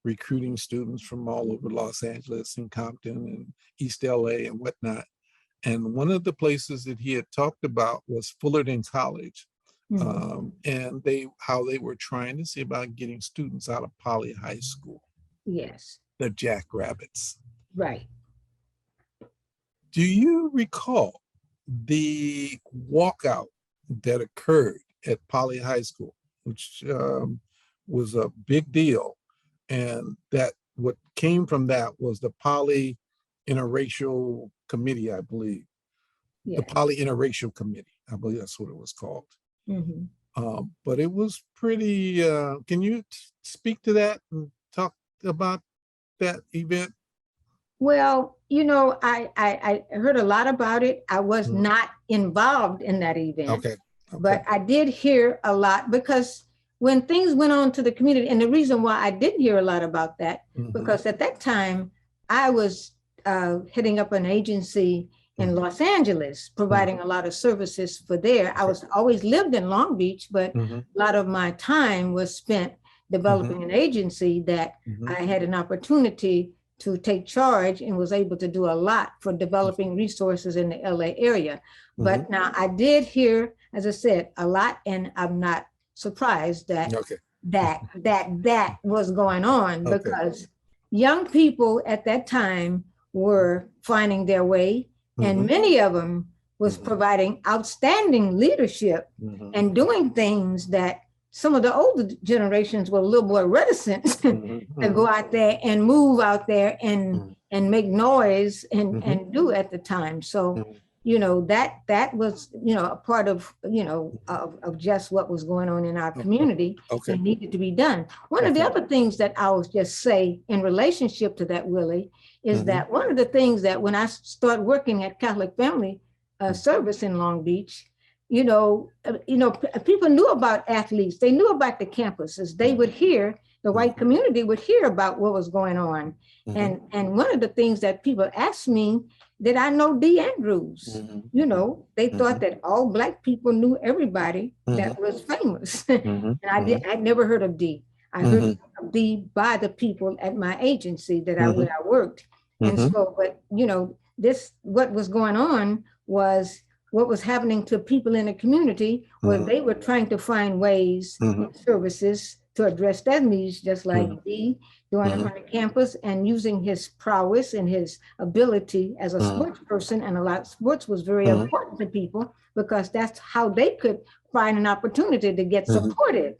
recruiting students from all over Los Angeles and Compton and East LA and whatnot, and one of the places that he had talked about was Fullerton College. And how they were trying to see about getting students out of Poly High School. Yes. The Jackrabbits. Right. Do you recall the walkout that occurred at Poly High School, which was a big deal? And that what came from that was the Poly Interracial Committee, I believe. Yeah. The Poly Interracial Committee, I believe that's what it was called. But it was pretty, can you speak to that and talk about that event? Well, I heard a lot about it. I was not involved in that event. Okay. But I did hear a lot, because when things went on to the community, and the reason why I did hear a lot about that, because at that time I was heading up an agency in Los Angeles, providing a lot of services for there. I was always lived in Long Beach, but a lot of my time was spent developing an agency that I had an opportunity to take charge and was able to do a lot for developing resources in the LA area. But now I did hear, as I said, a lot, and I'm not surprised that that was going on, because young people at that time were finding their way, and many of them was providing outstanding leadership and doing things that some of the older generations were a little more reticent to go out there and move out there and make noise and do at the time. So, you know, that was, you know, a part of, you know, of just what was going on in our community and needed to be done. One of the other things that I would just say in relationship to that, Willie, is that one of the things that when I started working at Catholic Family Service in Long Beach, people knew about athletes. They knew about the campuses. They would hear, the white community would hear about what was going on. And one of the things that people asked me, did I know D. Andrews? You know, they thought that all Black people knew everybody that was famous. And I'd never heard of D. I heard of D by the people at my agency that where I worked. And so, but you know, what was going on was what was happening to people in the community, where they were trying to find ways, services to address their needs, just like D doing it on the campus, and using his prowess and his ability as a sports person. And a lot of sports was very important to people, because that's how they could find an opportunity to get supported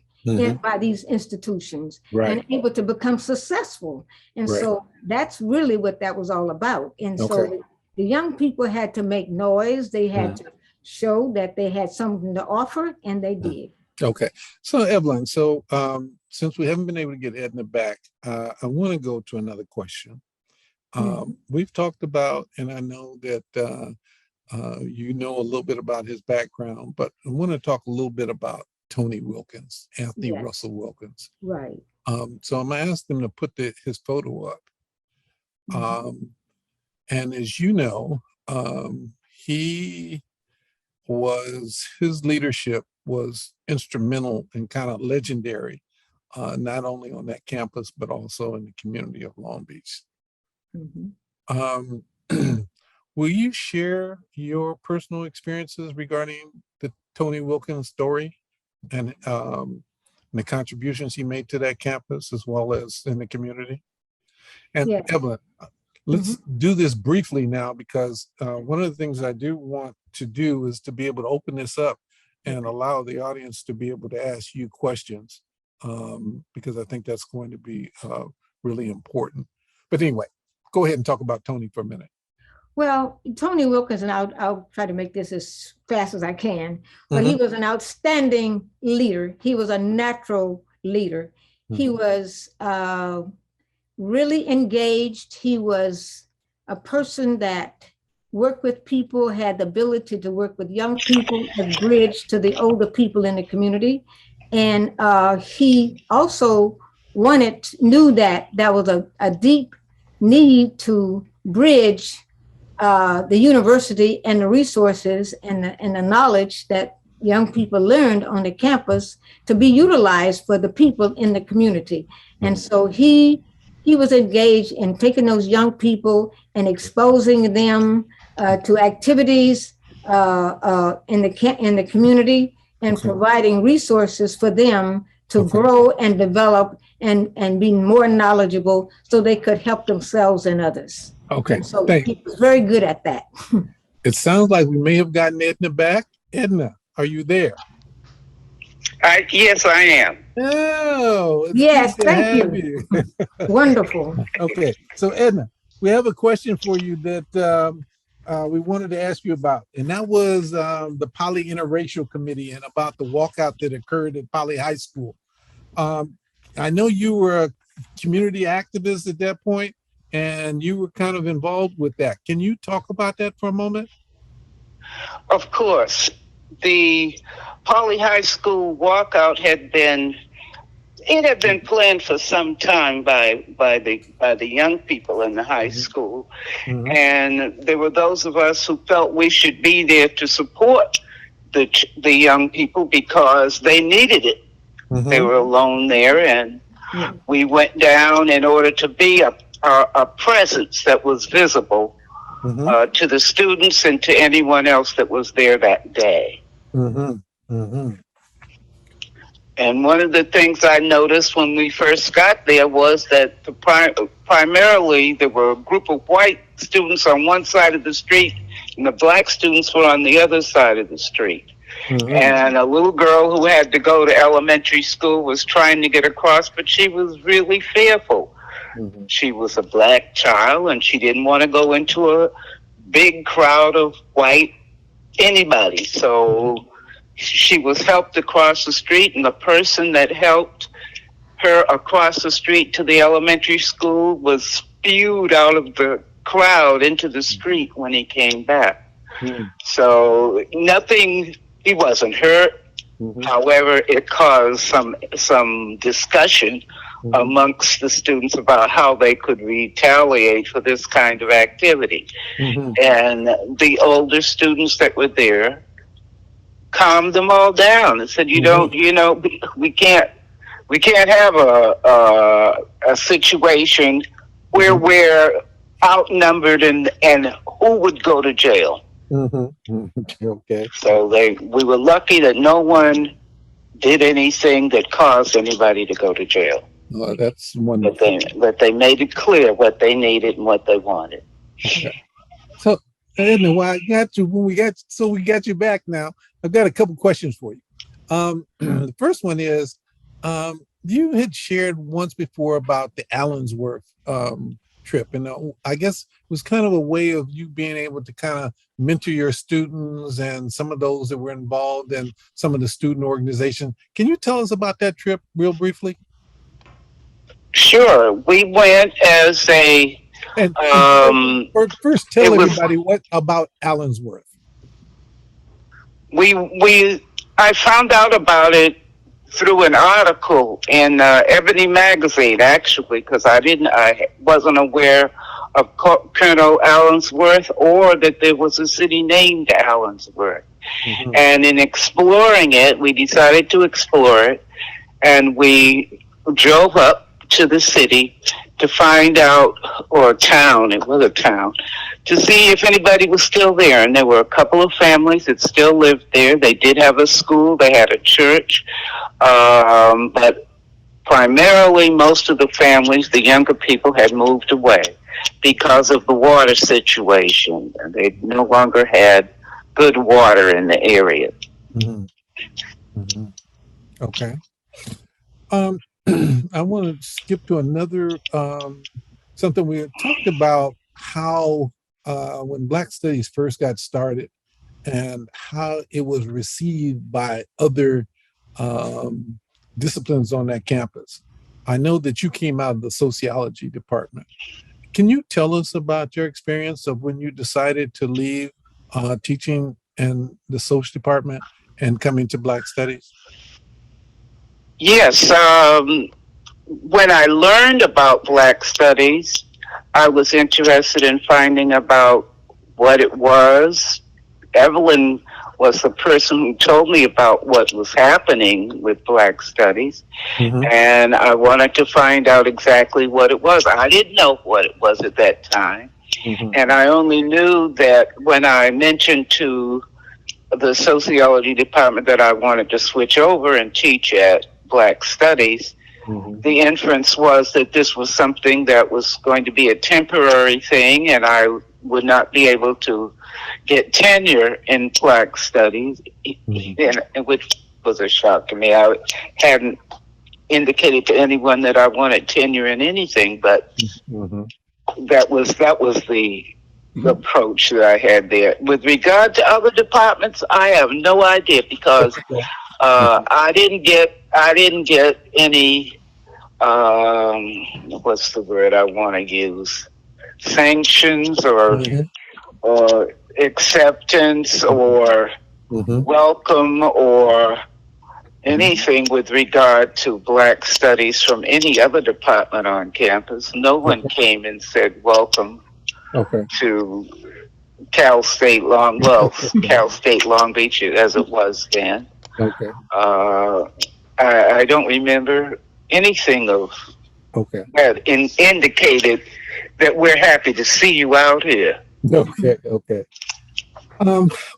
by these institutions and able to become successful. And so that's really what that was all about. And so the young people had to make noise. They had to show that they had something to offer, and they did. Okay. So Evelyn, since we haven't been able to get Edna back, I want to go to another question. We've talked about, and I know that you know a little bit about his background, but I want to talk a little bit about Tony Wilkins, Anthony Russell Wilkins. Right. So I'm going to ask them to put his photo up. And as you know, his leadership was instrumental and kind of legendary, not only on that campus, but also in the community of Long Beach. Will you share your personal experiences regarding the Tony Wilkins story and the contributions he made to that campus, as well as in the community? And Evelyn, let's do this briefly now, because one of the things I do want to do is to be able to open this up and allow the audience to be able to ask you questions, because I think that's going to be really important. But anyway, go ahead and talk about Tony for a minute. Well, Tony Wilkins, and I'll try to make this as fast as I can, but he was an outstanding leader. He was a natural leader. He was really engaged. He was a person that worked with people, had the ability to work with young people as bridge to the older people in the community. And he also knew that there was a deep need to bridge the university and the resources and the knowledge that young people learned on the campus to be utilized for the people in the community. And so he was engaged in taking those young people and exposing them to activities in the community, and providing resources for them to grow and develop and be more knowledgeable, so they could help themselves and others. Okay. And so he was very good at that. It sounds like we may have gotten Edna back. Edna, are you there? Yes, I am. Oh, yes, thank you. Wonderful. Okay, so Edna, we have a question for you that we wanted to ask you about, and that was the Poly Interracial Committee and about the walkout that occurred at Poly High School. I know you were a community activist at that point, and you were kind of involved with that. Can you talk about that for a moment? Of course. The Poly High School walkout had been planned for some time by the young people in the high school. And there were those of us who felt we should be there to support the young people because they needed it. They were alone there, and we went down in order to be a a presence that was visible Mm-hmm. to the students and to anyone else that was there that day. Mm-hmm. Mm-hmm. And one of the things I noticed when we first got there was that primarily there were a group of white students on one side of the street and the black students were on the other side of the street. Mm-hmm. And a little girl who had to go to elementary school was trying to get across, but she was really fearful. Mm-hmm. She was a black child and she didn't want to go into a big crowd of white anybody. So she was helped across the street, and the person that helped her across the street to the elementary school was spewed out of the crowd into the street when he came back. Mm-hmm. So nothing, he wasn't hurt. Mm-hmm. However, it caused some discussion Mm-hmm. amongst the students about how they could retaliate for this kind of activity. Mm-hmm. And the older students that were there calmed them all down and said, we can't have a situation where we're outnumbered and who would go to jail. Mm-hmm. Okay. So we were lucky that no one did anything that caused anybody to go to jail. Oh, that's wonderful. But they made it clear what they needed and what they wanted. Okay. So, Edna, we got you back now. I've got a couple questions for you. The first one is, you had shared once before about the Allensworth trip, and I guess it was kind of a way of you being able to kind of mentor your students and some of those that were involved in some of the student organizations. Can you tell us about that trip real briefly? Sure. We went as a... First tell everybody what about Allensworth. I found out about it through an article in Ebony magazine, actually, because I wasn't aware of Colonel Allensworth or that there was a city named Allensworth. Mm-hmm. And in exploring it, we decided to explore it, and we drove up to the city to find out, or town, it was a town, to see if anybody was still there. And there were a couple of families that still lived there. They did have a school, they had a church, but primarily most of the families, the younger people, had moved away because of the water situation. They no longer had good water in the area. Mm-hmm. Mm-hmm. Okay. I want to skip to another something we had talked about, how when Black Studies first got started and how it was received by other disciplines on that campus. I know that you came out of the sociology department. Can you tell us about your experience of when you decided to leave teaching in the social department and coming to Black Studies? Yes. When I learned about Black Studies, I was interested in finding about what it was. Evelyn was the person who told me about what was happening with Black Studies, mm-hmm. and I wanted to find out exactly what it was. I didn't know what it was at that time, mm-hmm. and I only knew that when I mentioned to the sociology department that I wanted to switch over and teach at Black Studies, mm-hmm. the inference was that this was something that was going to be a temporary thing, and I would not be able to get tenure in Black Studies, mm-hmm. which was a shock to me. I hadn't indicated to anyone that I wanted tenure in anything, but mm-hmm. that was the approach that I had there. With regard to other departments, I have no idea, because I didn't get any what's the word I want to use, sanctions or mm-hmm. or acceptance or mm-hmm. welcome or anything with regard to Black Studies from any other department on campus. No one came and said welcome to Cal State Long Beach as it was then. Okay. I don't remember anything of that indicated that we're happy to see you out here. Okay, okay.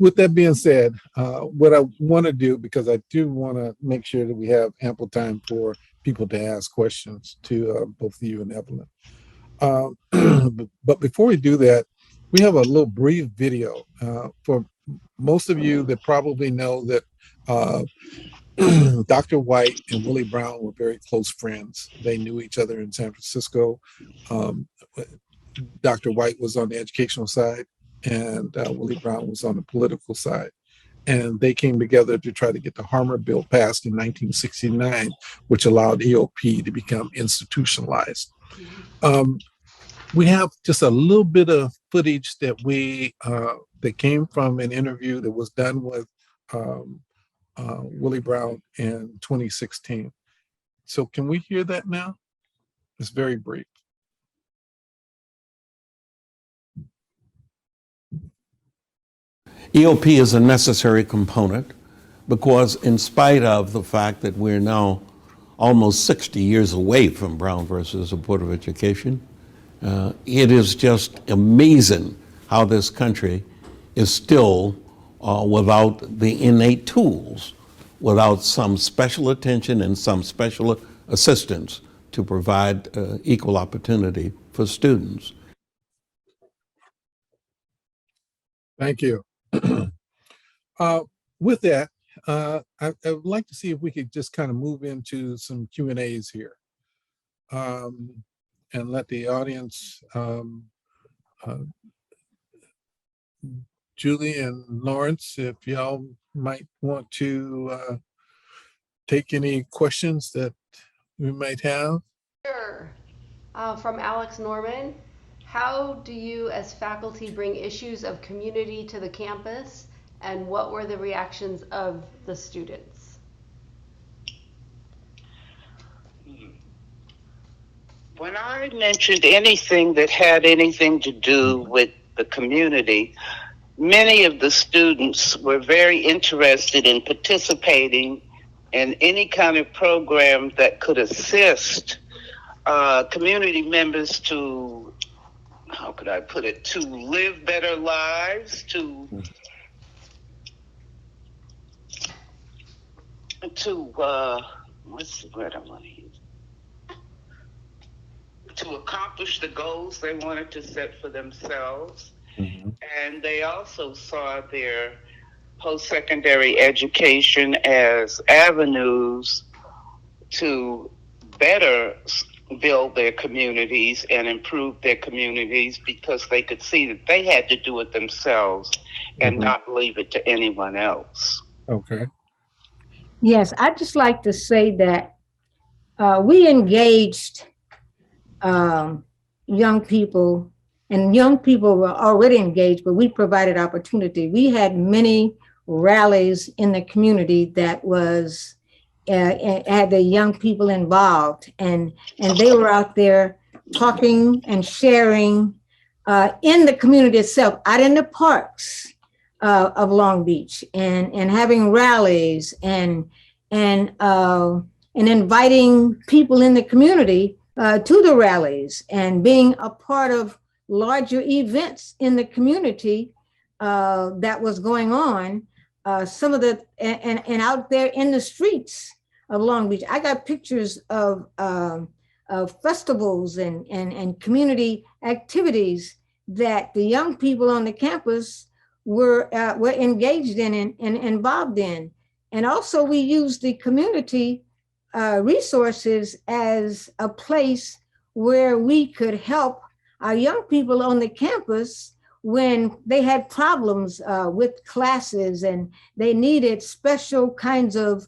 With that being said, what I want to do, because I do want to make sure that we have ample time for people to ask questions to both you and Evelyn. But before we do that, we have a little brief video for most of you that probably know that Dr. White and Willie Brown were very close friends. They knew each other in San Francisco. Dr. White was on the educational side, and Willie Brown was on the political side. And they came together to try to get the Harmer Bill passed in 1969, which allowed EOP to become institutionalized. We have just a little bit of footage that that came from an interview that was done with Willie Brown in 2016. So can we hear that now? It's very brief. EOP is a necessary component because in spite of the fact that we're now almost 60 years away from Brown versus the Board of Education, it is just amazing how this country is still without the innate tools, without some special attention and some special assistance to provide equal opportunity for students. Thank you. With that, I would like to see if we could just kind of move into some Q&As here and let the audience, Julie and Lawrence, if y'all might want to take any questions that we might have. Sure. From Alex Norman, how do you as faculty bring issues of community to the campus, and what were the reactions of the students? When I mentioned anything that had anything to do with the community, many of the students were very interested in participating in any kind of program that could assist community members to, how could I put it, to live better lives, to what's the word I want to use? To accomplish the goals they wanted to set for themselves. Mm-hmm. And they also saw their post-secondary education as avenues to better build their communities and improve their communities, because they could see that they had to do it themselves and mm-hmm. not leave it to anyone else. Okay. Yes, I'd just like to say that we engaged young people, and young people were already engaged, but we provided opportunity. We had many rallies in the community that was had the young people involved, and they were out there talking and sharing in the community itself, out in the parks of Long Beach, and having rallies and inviting people in the community to the rallies, and being a part of larger events in the community that was going on. Some of the and out there in the streets of Long Beach, I got pictures of festivals and community activities that the young people on the campus were engaged in and involved in. And also we used the community resources as a place where we could help our young people on the campus when they had problems with classes and they needed special kinds of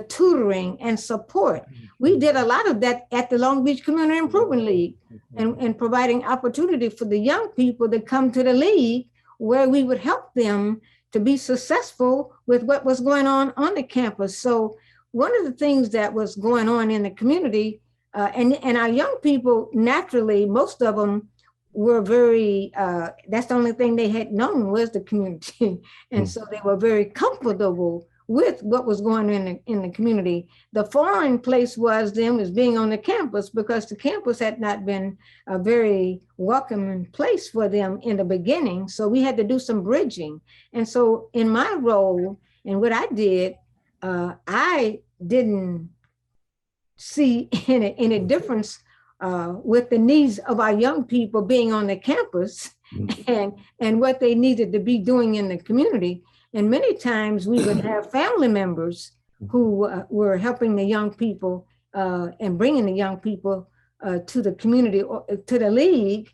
tutoring and support. We did a lot of that at the Long Beach Community Improvement League, and providing opportunity for the young people to come to the league, where we would help them to be successful with what was going on the campus. So one of the things that was going on in the community, and our young people, naturally, most of them were very, that's the only thing they had known was the community. And so they were very comfortable with what was going on in the community. The foreign place was being on the campus, because the campus had not been a very welcoming place for them in the beginning. So we had to do some bridging. And so in my role and what I did, I didn't see any difference with the needs of our young people being on the campus and what they needed to be doing in the community. And many times we would have family members who were helping the young people and bringing the young people to the community, or to the league,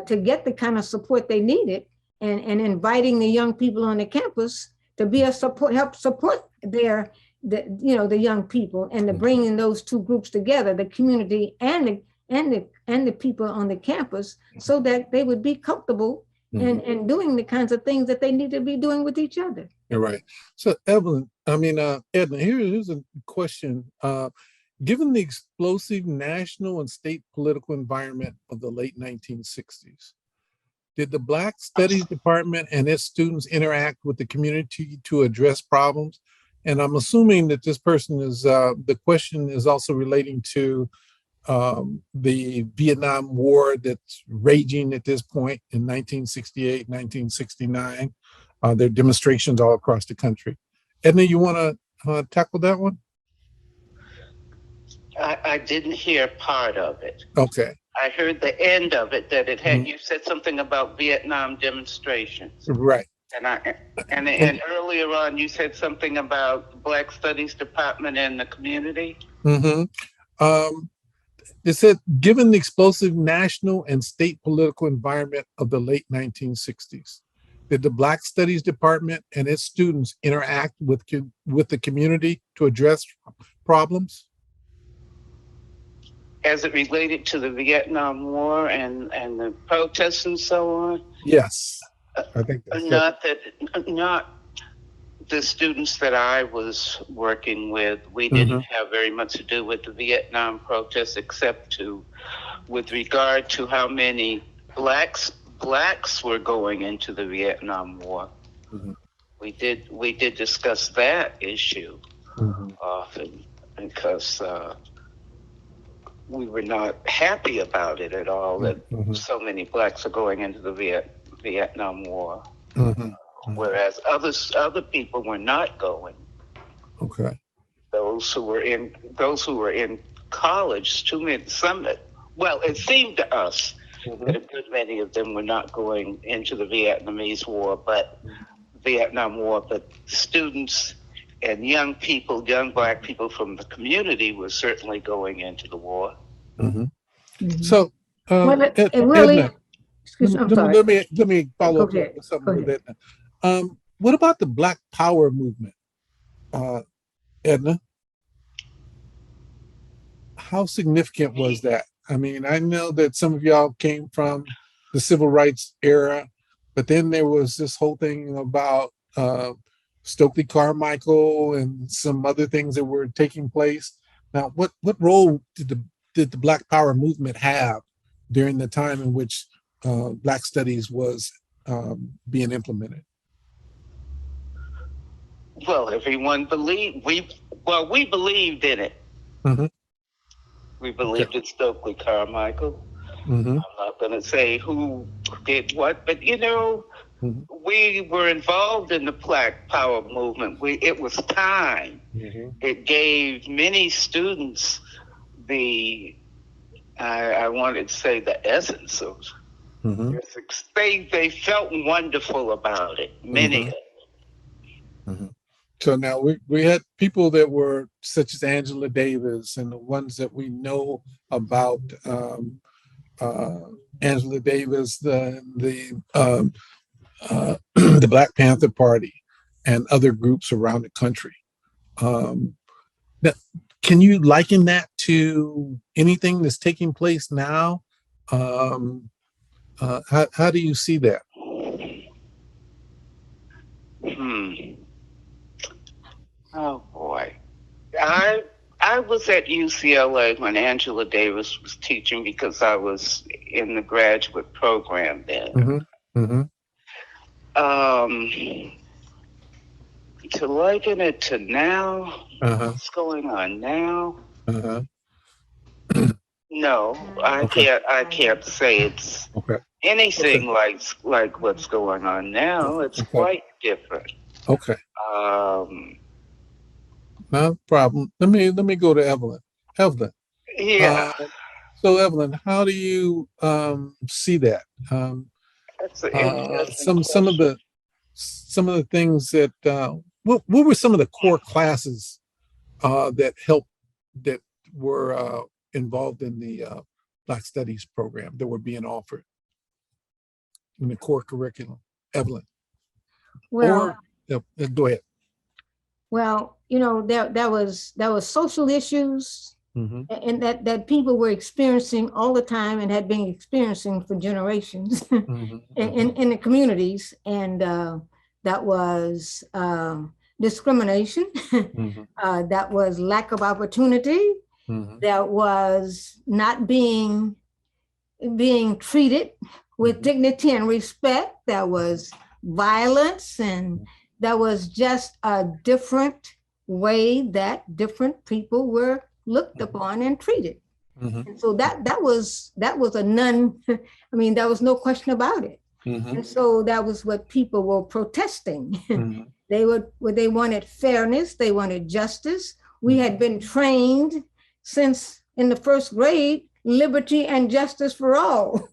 to get the kind of support they needed, and inviting the young people on the campus to be a support, help support the young people, and to bringing those two groups together, the community and the people on the campus, so that they would be comfortable and doing the kinds of things that they need to be doing with each other. You're right. So Edna, here's a question. Given the explosive national and state political environment of the late 1960s, did the Black Studies Department and its students interact with the community to address problems? And I'm assuming that this person is, the question is also relating to the Vietnam War that's raging at this point in 1968, 1969. There are demonstrations all across the country. Edna, you want to tackle that one? I didn't hear part of it. Okay. I heard the end of it, that it had, you said something about Vietnam demonstrations. Right. And earlier on, you said something about the Black Studies Department and the community. It said, given the explosive national and state political environment of the late 1960s, did the Black Studies Department and its students interact with the community to address problems? As it related to the Vietnam War and the protests and so on? Yes. I think that's not the students that I was working with. We didn't have very much to do with the Vietnam protests, except with regard to how many blacks were going into the Vietnam War. We did discuss that issue often, because we were not happy about it at all, that so many blacks are going into the Vietnam War, whereas other people were not going. Okay. Those who were in college, it seemed to us that a good many of them were not going into the Vietnamese War, Vietnam War, but students and young black people from the community were certainly going into the war. So, Willie, excuse me, I'm sorry. Let me follow up with something with Edna. What about the Black Power movement, Edna? How significant was that? I mean, I know that some of y'all came from the civil rights era, but then there was this whole thing about Stokely Carmichael and some other things that were taking place. Now, what role did the Black Power movement have during the time in which Black Studies was being implemented? Well, everyone believed we believed in it. We believed in Stokely Carmichael. I'm not going to say who did what, but we were involved in the Black Power movement. It was time. It gave many students I wanted to say the essence of they felt wonderful about it, many of them. So now we had people that were such as Angela Davis, and the ones that we know about, Angela Davis, the Black Panther Party, and other groups around the country. Now, can you liken that to anything that's taking place now? How do you see that? Oh boy, I was at UCLA when Angela Davis was teaching, because I was in the graduate program then. To liken it to now, Uh-huh. what's going on now? Uh-huh. No, I Okay. can't. I can't say it's Okay. anything like what's going on now. It's Okay. quite different. Okay. Um, No problem. Let me go to Evelyn. Evelyn. yeah, So Evelyn, how do you see that? that's an interesting Some of question. the things that what were some of the core classes that helped that were involved in the Black Studies program that were being offered in the core curriculum? Evelyn, Well, go ahead. well, there was social issues Mm-hmm. and that people were experiencing all the time and had been experiencing for generations Mm-hmm. in the communities, and that was discrimination, Mm-hmm. that was lack of opportunity, Mm-hmm. that was not being treated with dignity and respect, that was violence, and that was just a different way that different people were looked upon and treated. Mm-hmm. And so that was a none, I mean, there was no question about it. Mm-hmm. And so that was what people were protesting. Mm-hmm. They wanted fairness, they wanted justice. We had been trained since in the first grade, liberty and justice for all.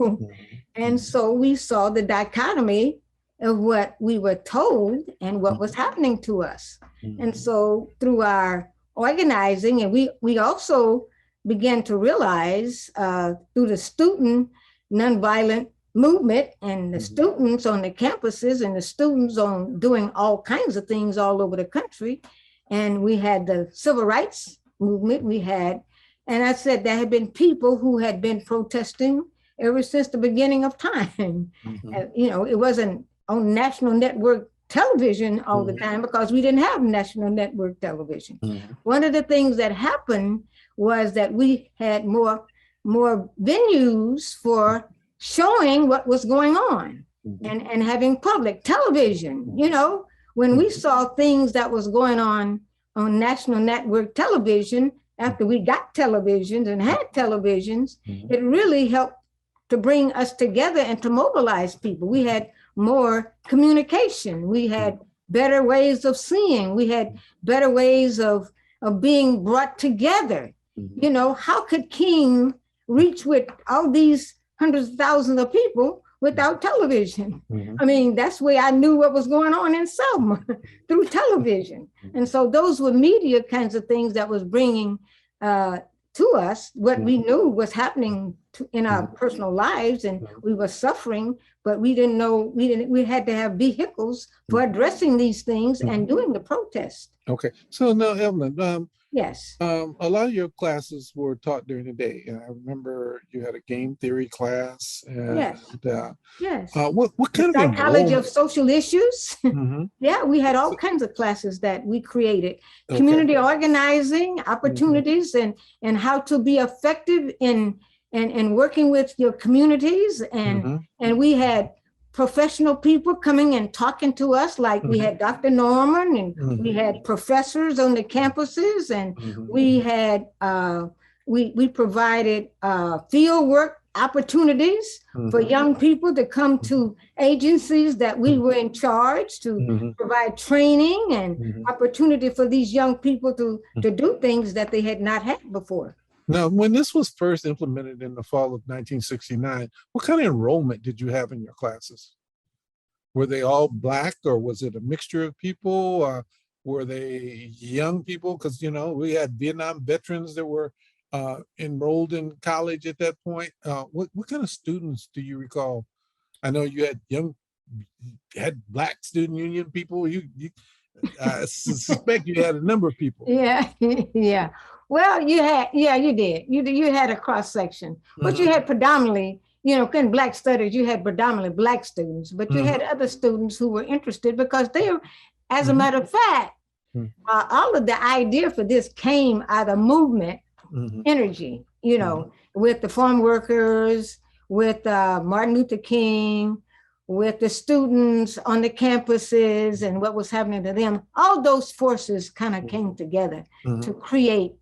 And so we saw the dichotomy of what we were told and what was happening to us. And so through our organizing, and we also began to realize through the student nonviolent movement and the students on the campuses and the students on doing all kinds of things all over the country. And we had the civil rights movement, and I said there had been people who had been protesting ever since the beginning of time. It wasn't on national network television all the time because we didn't have national network television. One of the things that happened was that we had more venues for showing what was going on and having public television. When we saw things that was going on national network television, after we got televisions and had televisions, it really helped to bring us together and to mobilize people. We had more communication. We had better ways of seeing. We had better ways of being brought together. How could King reach with all these hundreds of thousands of people without television? I mean, that's where I knew what was going on in Selma, through television. And so those were media kinds of things that was bringing to us what we knew was happening in our personal lives, and we were suffering, but we didn't know, we had to have vehicles for addressing these things and doing the protest. Okay, so now Evelyn, Yes. a lot of your classes were taught during the day. And I remember you had a game theory class. And, Yes. What kind of psychology of social issues? Mm-hmm. Yeah, we had all kinds of classes that we created. Community organizing, opportunities, and how to be effective in working with your communities. And we had professional people coming and talking to us, like we had Dr. Norman, and we had professors on the campuses, and we had we provided field work opportunities for young people to come to agencies that we were in charge to provide training and opportunity for these young people to do things that they had not had before. Now, when this was first implemented in the fall of 1969, what kind of enrollment did you have in your classes? Were they all Black, or was it a mixture of people? Were they young people? Because, we had Vietnam veterans that were enrolled in college at that point. What kind of students do you recall? I know you had Black student union people. I suspect you had a number of people. Yeah. Well, you did. You had a cross section, but you had predominantly, in Black studies, you had predominantly Black students, but you had other students who were interested because they were, as a matter of fact, all of the idea for this came out of movement energy, with the farm workers, with Martin Luther King, with the students on the campuses and what was happening to them, all those forces kind of came together to create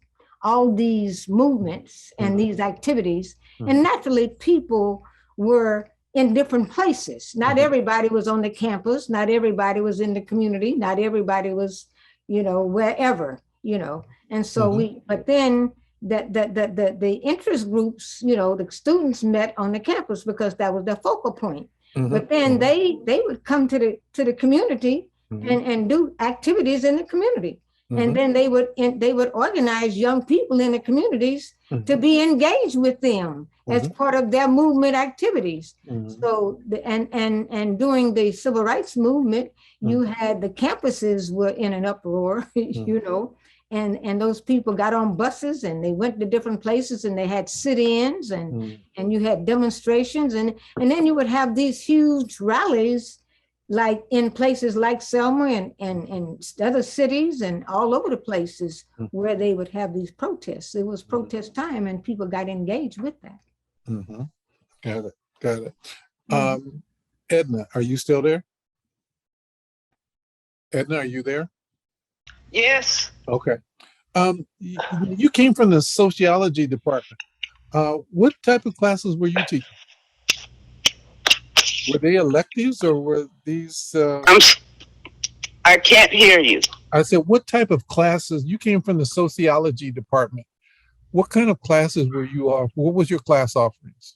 all these movements and these activities. And naturally, people were in different places. Not everybody was on the campus. Not everybody was in the community. Not everybody was, wherever, And so but then the interest groups, the students met on the campus because that was their focal point. But then they would come to the community and do activities in the community. And then they would organize young people in the communities to be engaged with them as part of their movement activities. So and during the civil rights movement, you had the campuses were in an uproar, and those people got on buses and they went to different places and they had sit-ins and you had demonstrations and then you would have these huge rallies like in places like Selma and other cities and all over the places where they would have these protests. It was protest time and people got engaged with that. Got it. Edna, are you still there? Edna, are you there? Yes. Okay. You came from the sociology department. What type of classes were you teaching? Were they electives or were these? I can't hear you. I said, what type of classes? You came from the sociology department. What kind of classes were you off? What was your class offerings?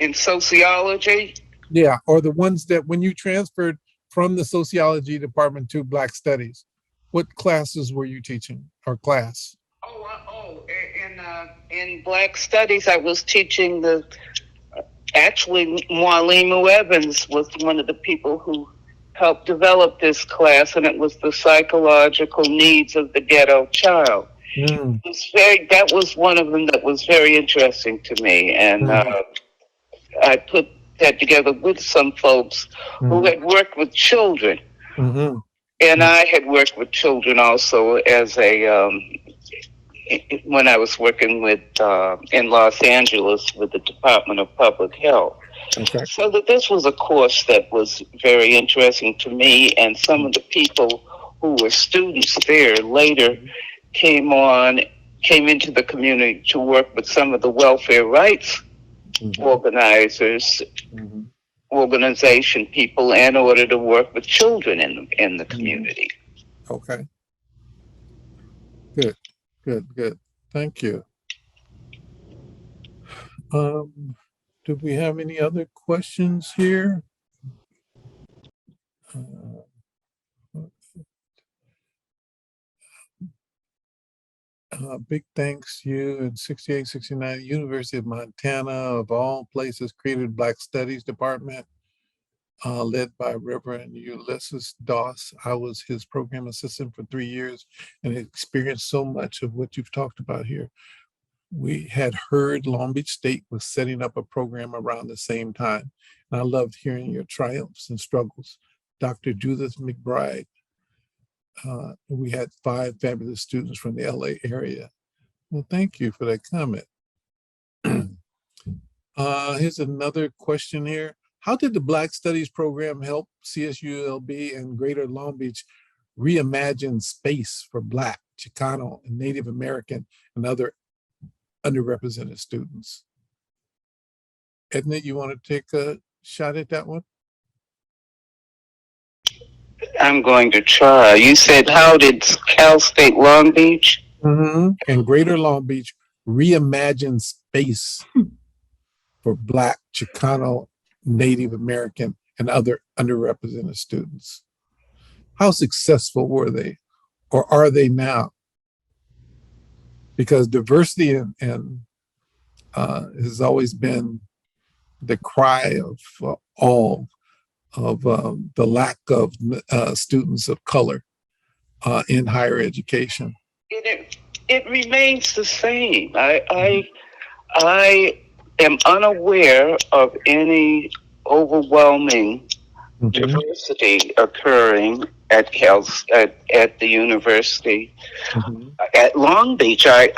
In sociology? Yeah, or the ones that when you transferred from the sociology department to Black Studies, what classes were you teaching or class? In Black Studies, I was teaching actually, Mwalimu Evans was one of the people who helped develop this class, and it was the psychological needs of the ghetto child. That was one of them that was very interesting to me, and I put that together with some folks who had worked with children, and I had worked with children also as when I was working with in Los Angeles with the Department of Public Health. Okay. So that this was a course that was very interesting to me, and some of the people who were students there later came into the community to work with some of the welfare rights organizers, organization people, in order to work with children in the community. Okay. Good. Thank you. Do we have any other questions here? Big thanks to you in 68, 69, University of Montana, of all places, created Black Studies Department, led by Reverend Ulysses Doss. I was his program assistant for 3 years and experienced so much of what you've talked about here. We had heard Long Beach State was setting up a program around the same time. And I loved hearing your triumphs and struggles. Dr. Judith McBride. We had 5 fabulous students from the LA area. Well, thank you for that comment. Here's another question here. How did the Black Studies program help CSULB and Greater Long Beach reimagine space for Black, Chicano, and Native American and other underrepresented students? Edna, you want to take a shot at that one? I'm going to try. You said, how did Cal State Long Beach? And Greater Long Beach reimagine space for Black, Chicano, Native American, and other underrepresented students? How successful were they, or are they now? Because diversity and has always been the cry of all of the lack of students of color in higher education. It remains the same. I am unaware of any overwhelming diversity occurring at the university. At Long Beach, I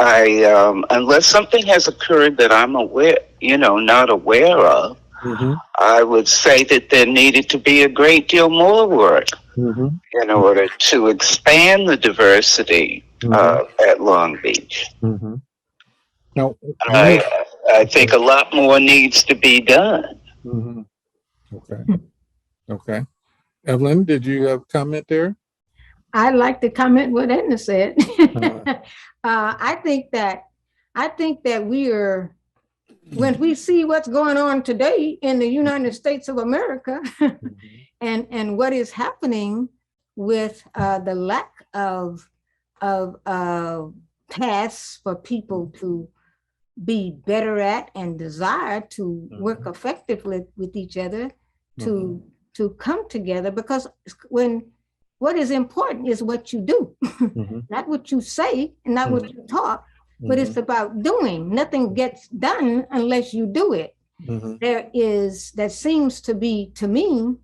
unless something has occurred that I'm not aware of, Mm-hmm. I would say that there needed to be a great deal more work Mm-hmm. in order to expand the diversity Mm-hmm. at Long Beach. Mm-hmm. Now, one of I think a lot more needs to be done. mm-hmm. Okay. Okay. Evelyn, did you have a comment there? I'd like to comment what Edna said. Uh, I think that we are, when we see what's going on today in the United States of America and what is happening with the lack of paths for people to be better at and desire to work effectively with each other, to come together, because when what is important is what you do, not what you say and not what you talk, but it's about doing. Nothing gets done unless you do it. That seems to be, to me,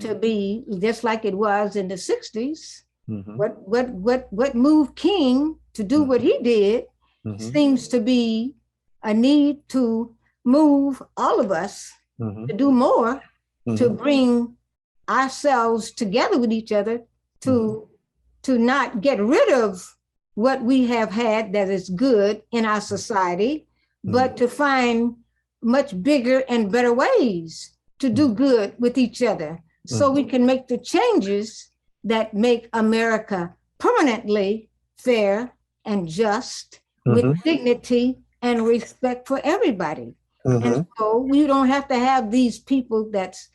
to be just like it was in the 60s. What moved King to do what he did seems to be a need to move all of us to do more, to bring ourselves together with each other, to not get rid of what we have had that is good in our society, but to find much bigger and better ways to do good with each other, so we can make the changes that make America permanently fair and just, with dignity and respect for everybody. And so we don't have to have these people that's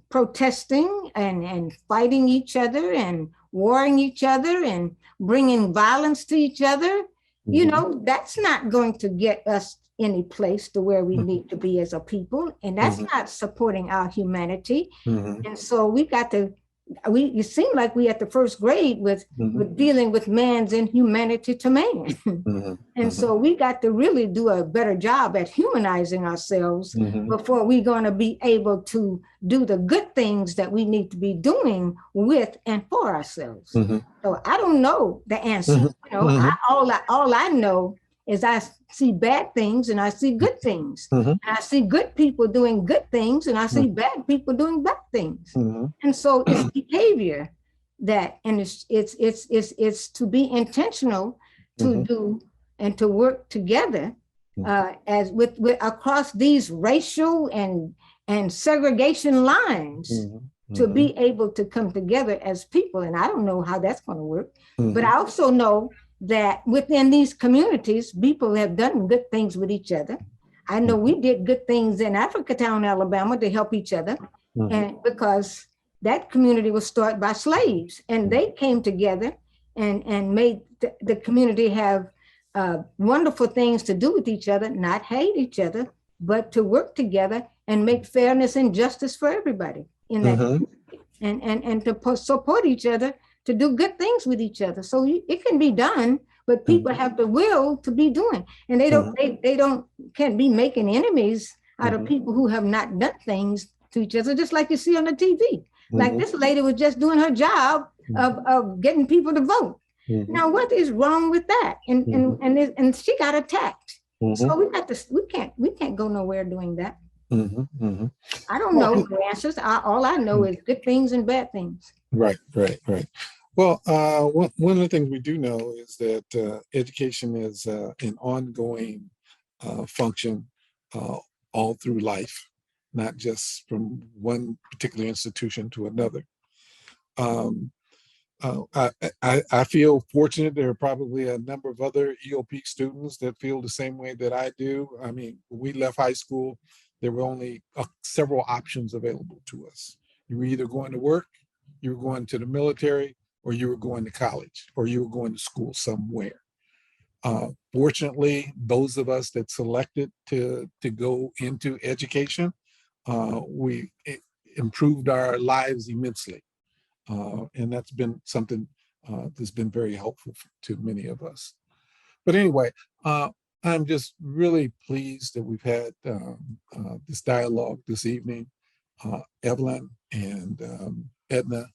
protesting and fighting each other and warring each other and bringing violence to each other. You know, that's not going to get us any place to where we need to be as a people, and that's not supporting our humanity. And so we got to, you seem like we at the first grade with dealing with man's inhumanity to man. And so we got to really do a better job at humanizing ourselves before we're going to be able to do the good things that we need to be doing with and for ourselves. So I don't know the answer. You know, all I know is I see bad things and I see good things. And I see good people doing good things and I see bad people doing bad things. And so it's behavior that, and it's to be intentional to do and to work together as with across these racial and segregation lines to be able to come together as people. And I don't know how that's going to work, but I also know that within these communities, people have done good things with each other. I know we did good things in Africatown, Alabama, to help each other, and because that community was started by slaves, and they came together and made the community have wonderful things to do with each other, not hate each other, but to work together and make fairness and justice for everybody in that community, and to support each other, to do good things with each other. So it can be done, but people have the will to be doing, and they can't be making enemies out of people who have not done things to each other, just like you see on the TV. Like this lady was just doing her job of getting people to vote. Now, what is wrong with that? And she got attacked. So we can't go nowhere doing that. I don't know the answers. All I know is good things and bad things. Right. Well, one of the things we do know is that education is an ongoing function all through life, not just from one particular institution to another. I feel fortunate. There are probably a number of other EOP students that feel the same way that I do. I mean, when we left high school, there were only several options available to us. You were either going to work, you were going to the military, or you were going to college, or you were going to school somewhere. Fortunately, those of us that selected to go into education, we improved our lives immensely. And that's been something that's been very helpful to many of us. But anyway, I'm just really pleased that we've had this dialogue this evening. Evelyn and Edna,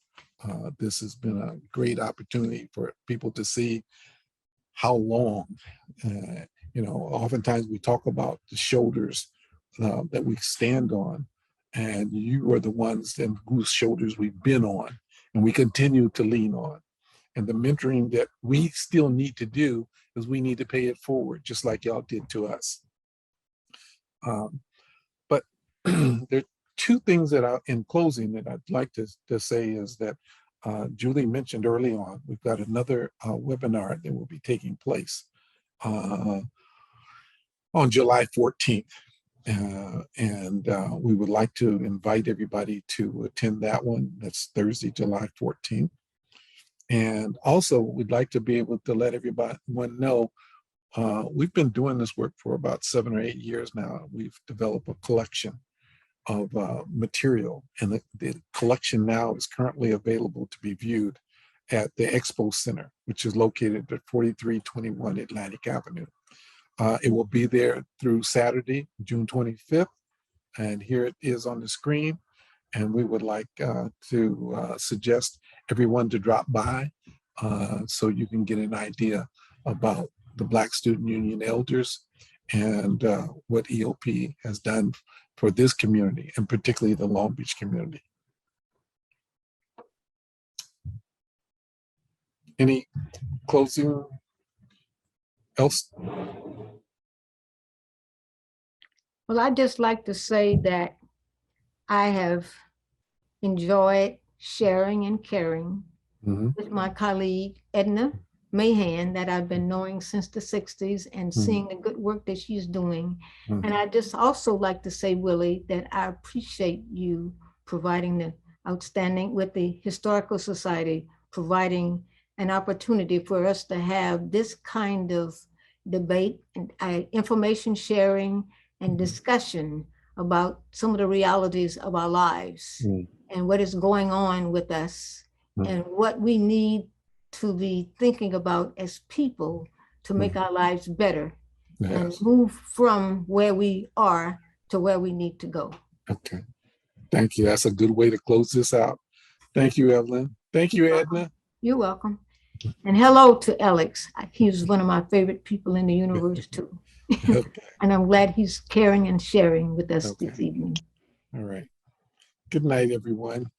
this has been a great opportunity for people to see how long, oftentimes we talk about the shoulders that we stand on, and you are the ones and whose shoulders we've been on, and we continue to lean on. And the mentoring that we still need to do is we need to pay it forward, just like y'all did to us. But there are two things that in closing that I'd like to say is that Julie mentioned early on, we've got another webinar that will be taking place on July 14th. And we would like to invite everybody to attend that one. That's Thursday, July 14th. And also, we'd like to be able to let everyone know we've been doing this work for about 7 or 8 years now. We've developed a collection of material, and the collection now is currently available to be viewed at the Expo Center, which is located at 4321 Atlantic Avenue. It will be there through Saturday, June 25th, and here it is on the screen. And we would like to suggest everyone to drop by so you can get an idea about the Black Student Union elders and what EOP has done for this community, and particularly the Long Beach community. Any closing else? Well, I'd just like to say that I have enjoyed sharing and caring with my colleague, Edna Mayhand, that I've been knowing since the 60s and seeing the good work that she's doing. And I just also like to say, Willie, that I appreciate you providing the outstanding with the Historical Society, providing an opportunity for us to have this kind of debate and information sharing and discussion about some of the realities of our lives and what is going on with us and what we need to be thinking about as people to make our lives better and move from where we are to where we need to go. Okay. Thank you. That's a good way to close this out. Thank you, Evelyn. Thank you, Edna. You're welcome. And hello to Alex. He's one of my favorite people in the universe too. And I'm glad he's caring and sharing with us this evening. All right. Good night, everyone.